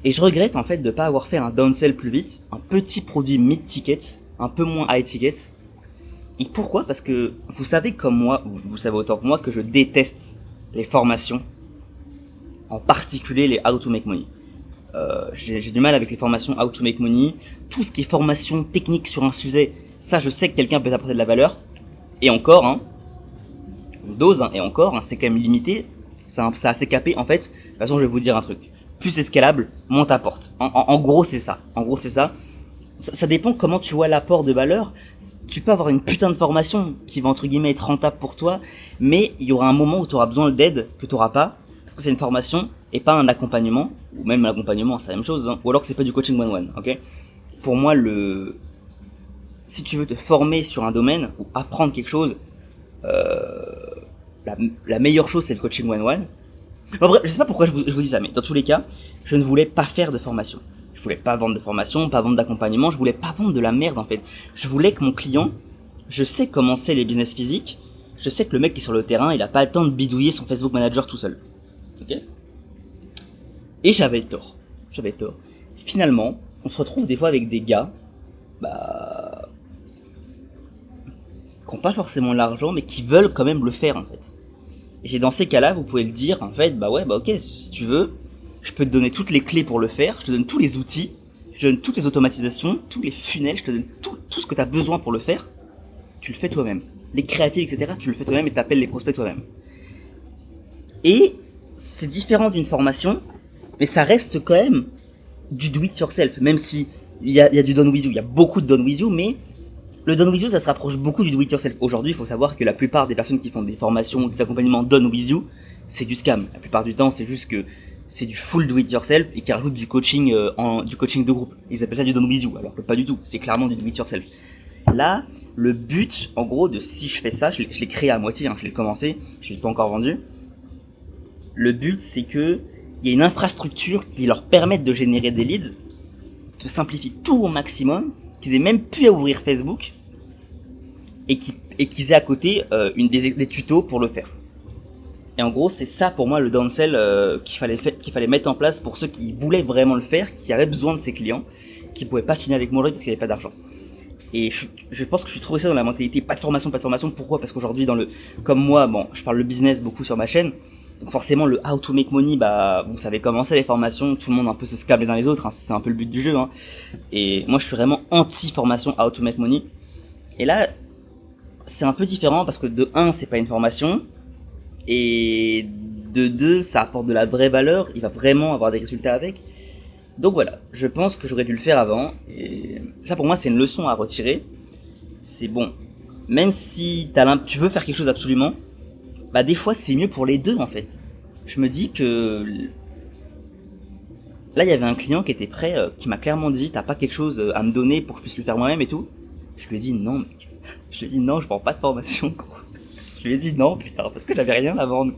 Et je regrette, en fait, de pas avoir fait un downsell plus vite. Un petit produit mid-ticket, un peu moins high-ticket. Et pourquoi? Parce que vous savez comme moi, vous savez autant que moi, que je déteste les formations. En particulier les How to Make Money. J'ai du mal avec les formations How to Make Money. Tout ce qui est formation technique sur un sujet, ça je sais que quelqu'un peut apporter de la valeur. Et encore, hein, une dose, hein, et encore, hein, c'est quand même limité, c'est assez capé. En fait, de toute façon, je vais vous dire un truc. Plus c'est scalable, moins t'apporte. En gros, c'est ça. En gros, c'est ça. Ça dépend comment tu vois l'apport de valeur. Tu peux avoir une putain de formation qui va entre guillemets être rentable pour toi, mais il y aura un moment où tu auras besoin d'aide que tu n'auras pas, parce que c'est une formation et pas un accompagnement, ou même l'accompagnement, c'est la même chose, hein, ou alors que c'est pas du coaching one-one, ok. Pour moi, si tu veux te former sur un domaine ou apprendre quelque chose, la meilleure chose c'est le coaching one-one. Bon, bref, je sais pas pourquoi je vous dis ça, mais dans tous les cas, je ne voulais pas faire de formation. Je voulais pas vendre de formation, pas vendre d'accompagnement, je voulais pas vendre de la merde en fait. Je voulais que mon client, je sais comment c'est les business physiques, je sais que le mec qui est sur le terrain, il a pas le temps de bidouiller son Facebook Manager tout seul. Ok. Et j'avais tort. Finalement, on se retrouve des fois avec des gars, qui n'ont pas forcément l'argent, mais qui veulent quand même le faire en fait. Et c'est dans ces cas-là, vous pouvez le dire en fait, ok, si tu veux, je peux te donner toutes les clés pour le faire, je te donne tous les outils, je te donne toutes les automatisations, tous les funnels, je te donne tout ce que tu as besoin pour le faire, tu le fais toi-même. Les créatives, etc., tu le fais toi-même et t'appelles les prospects toi-même. Et c'est différent d'une formation, mais ça reste quand même du do it yourself, même si il y a du done with you, il y a beaucoup de done with you, mais le done with you, ça se rapproche beaucoup du do it yourself. Aujourd'hui, il faut savoir que la plupart des personnes qui font des formations, des accompagnements done with you, c'est du scam. La plupart du temps, c'est juste que c'est du full do it yourself et qui rajoute du coaching de groupe. Ils appellent ça du done with you, alors que pas du tout. C'est clairement du do it yourself. Là, le but, en gros, de si je fais ça, je l'ai créé à moitié, hein, je l'ai commencé, je l'ai pas encore vendu. Le but, c'est que il y a une infrastructure qui leur permette de générer des leads, de simplifier tout au maximum, qu'ils aient même pu à ouvrir Facebook et qu'ils aient à côté des tutos pour le faire. Et en gros, c'est ça pour moi le downsell qu'il fallait mettre en place pour ceux qui voulaient vraiment le faire, qui avaient besoin de ces clients, qui pouvaient pas signer avec moi parce qu'il n'y avait pas d'argent. Et je pense que je suis trop resté dans la mentalité pas de formation. Pourquoi ? Parce qu'aujourd'hui, comme moi, je parle le business beaucoup sur ma chaîne. Donc forcément, le how to make money, vous savez comment c'est les formations. Tout le monde un peu se scale les uns les autres. Hein, c'est un peu le but du jeu. Hein. Et moi, je suis vraiment anti-formation how to make money. Et là, c'est un peu différent parce que de 1, c'est pas une formation. Et de 2, ça apporte de la vraie valeur. Il va vraiment avoir des résultats avec. Donc voilà, je pense que j'aurais dû le faire avant, et ça pour moi c'est une leçon à retirer. C'est bon, même si tu veux faire quelque chose absolument, des fois c'est mieux pour les deux en fait. Je me dis que là il y avait un client qui était prêt, qui m'a clairement dit t'as pas quelque chose à me donner pour que je puisse le faire moi-même et tout. Je lui ai dit non mec, je vends pas de formation gros. Je lui ai dit non putain, parce que j'avais rien à vendre.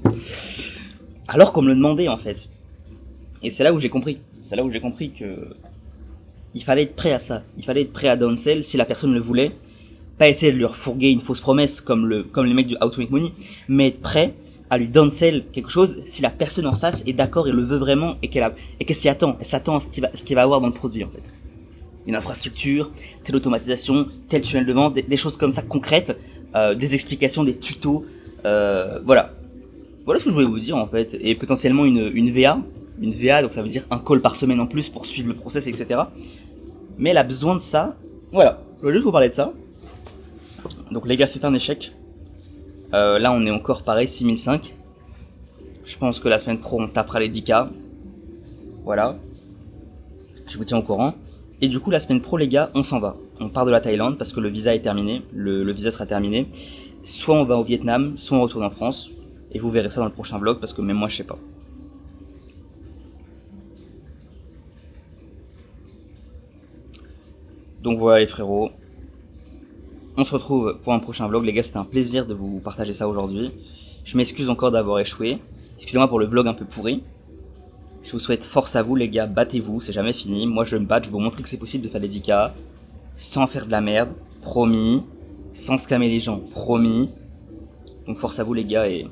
Alors qu'on me le demandait en fait. Et c'est là où j'ai compris que il fallait être prêt à ça. Il fallait être prêt à downsell si la personne le voulait. Pas essayer de lui refourguer une fausse promesse comme les mecs du How to Make Money, mais être prêt à lui downsell quelque chose si la personne en face est d'accord et le veut vraiment et qu'elle s'attend à ce qu'il va avoir dans le produit en fait. Une infrastructure, telle automatisation, tel tunnel de vente, des choses comme ça concrètes, des explications, des tutos, voilà. Voilà ce que je voulais vous dire en fait. Et potentiellement une VA. Une VA, donc ça veut dire un call par semaine en plus pour suivre le process, etc. Mais elle a besoin de ça. Voilà, je voulais juste vous parler de ça. Donc les gars, c'est un échec. Là, on est encore pareil, 6005. Je pense que la semaine pro, on tapera les 10K. Voilà. Je vous tiens au courant. Et du coup, la semaine pro, les gars, on s'en va. On part de la Thaïlande parce que le visa est terminé. Le visa sera terminé. Soit on va au Vietnam, soit on retourne en France. Et vous verrez ça dans le prochain vlog parce que même moi, je sais pas. Donc voilà les frérots, on se retrouve pour un prochain vlog. Les gars, c'était un plaisir de vous partager ça aujourd'hui. Je m'excuse encore d'avoir échoué. Excusez-moi pour le vlog un peu pourri. Je vous souhaite force à vous les gars, battez-vous, c'est jamais fini. Moi je vais me battre, je vais vous montrer que c'est possible de faire des 10K sans faire de la merde, promis. Sans scammer les gens, promis. Donc force à vous les gars et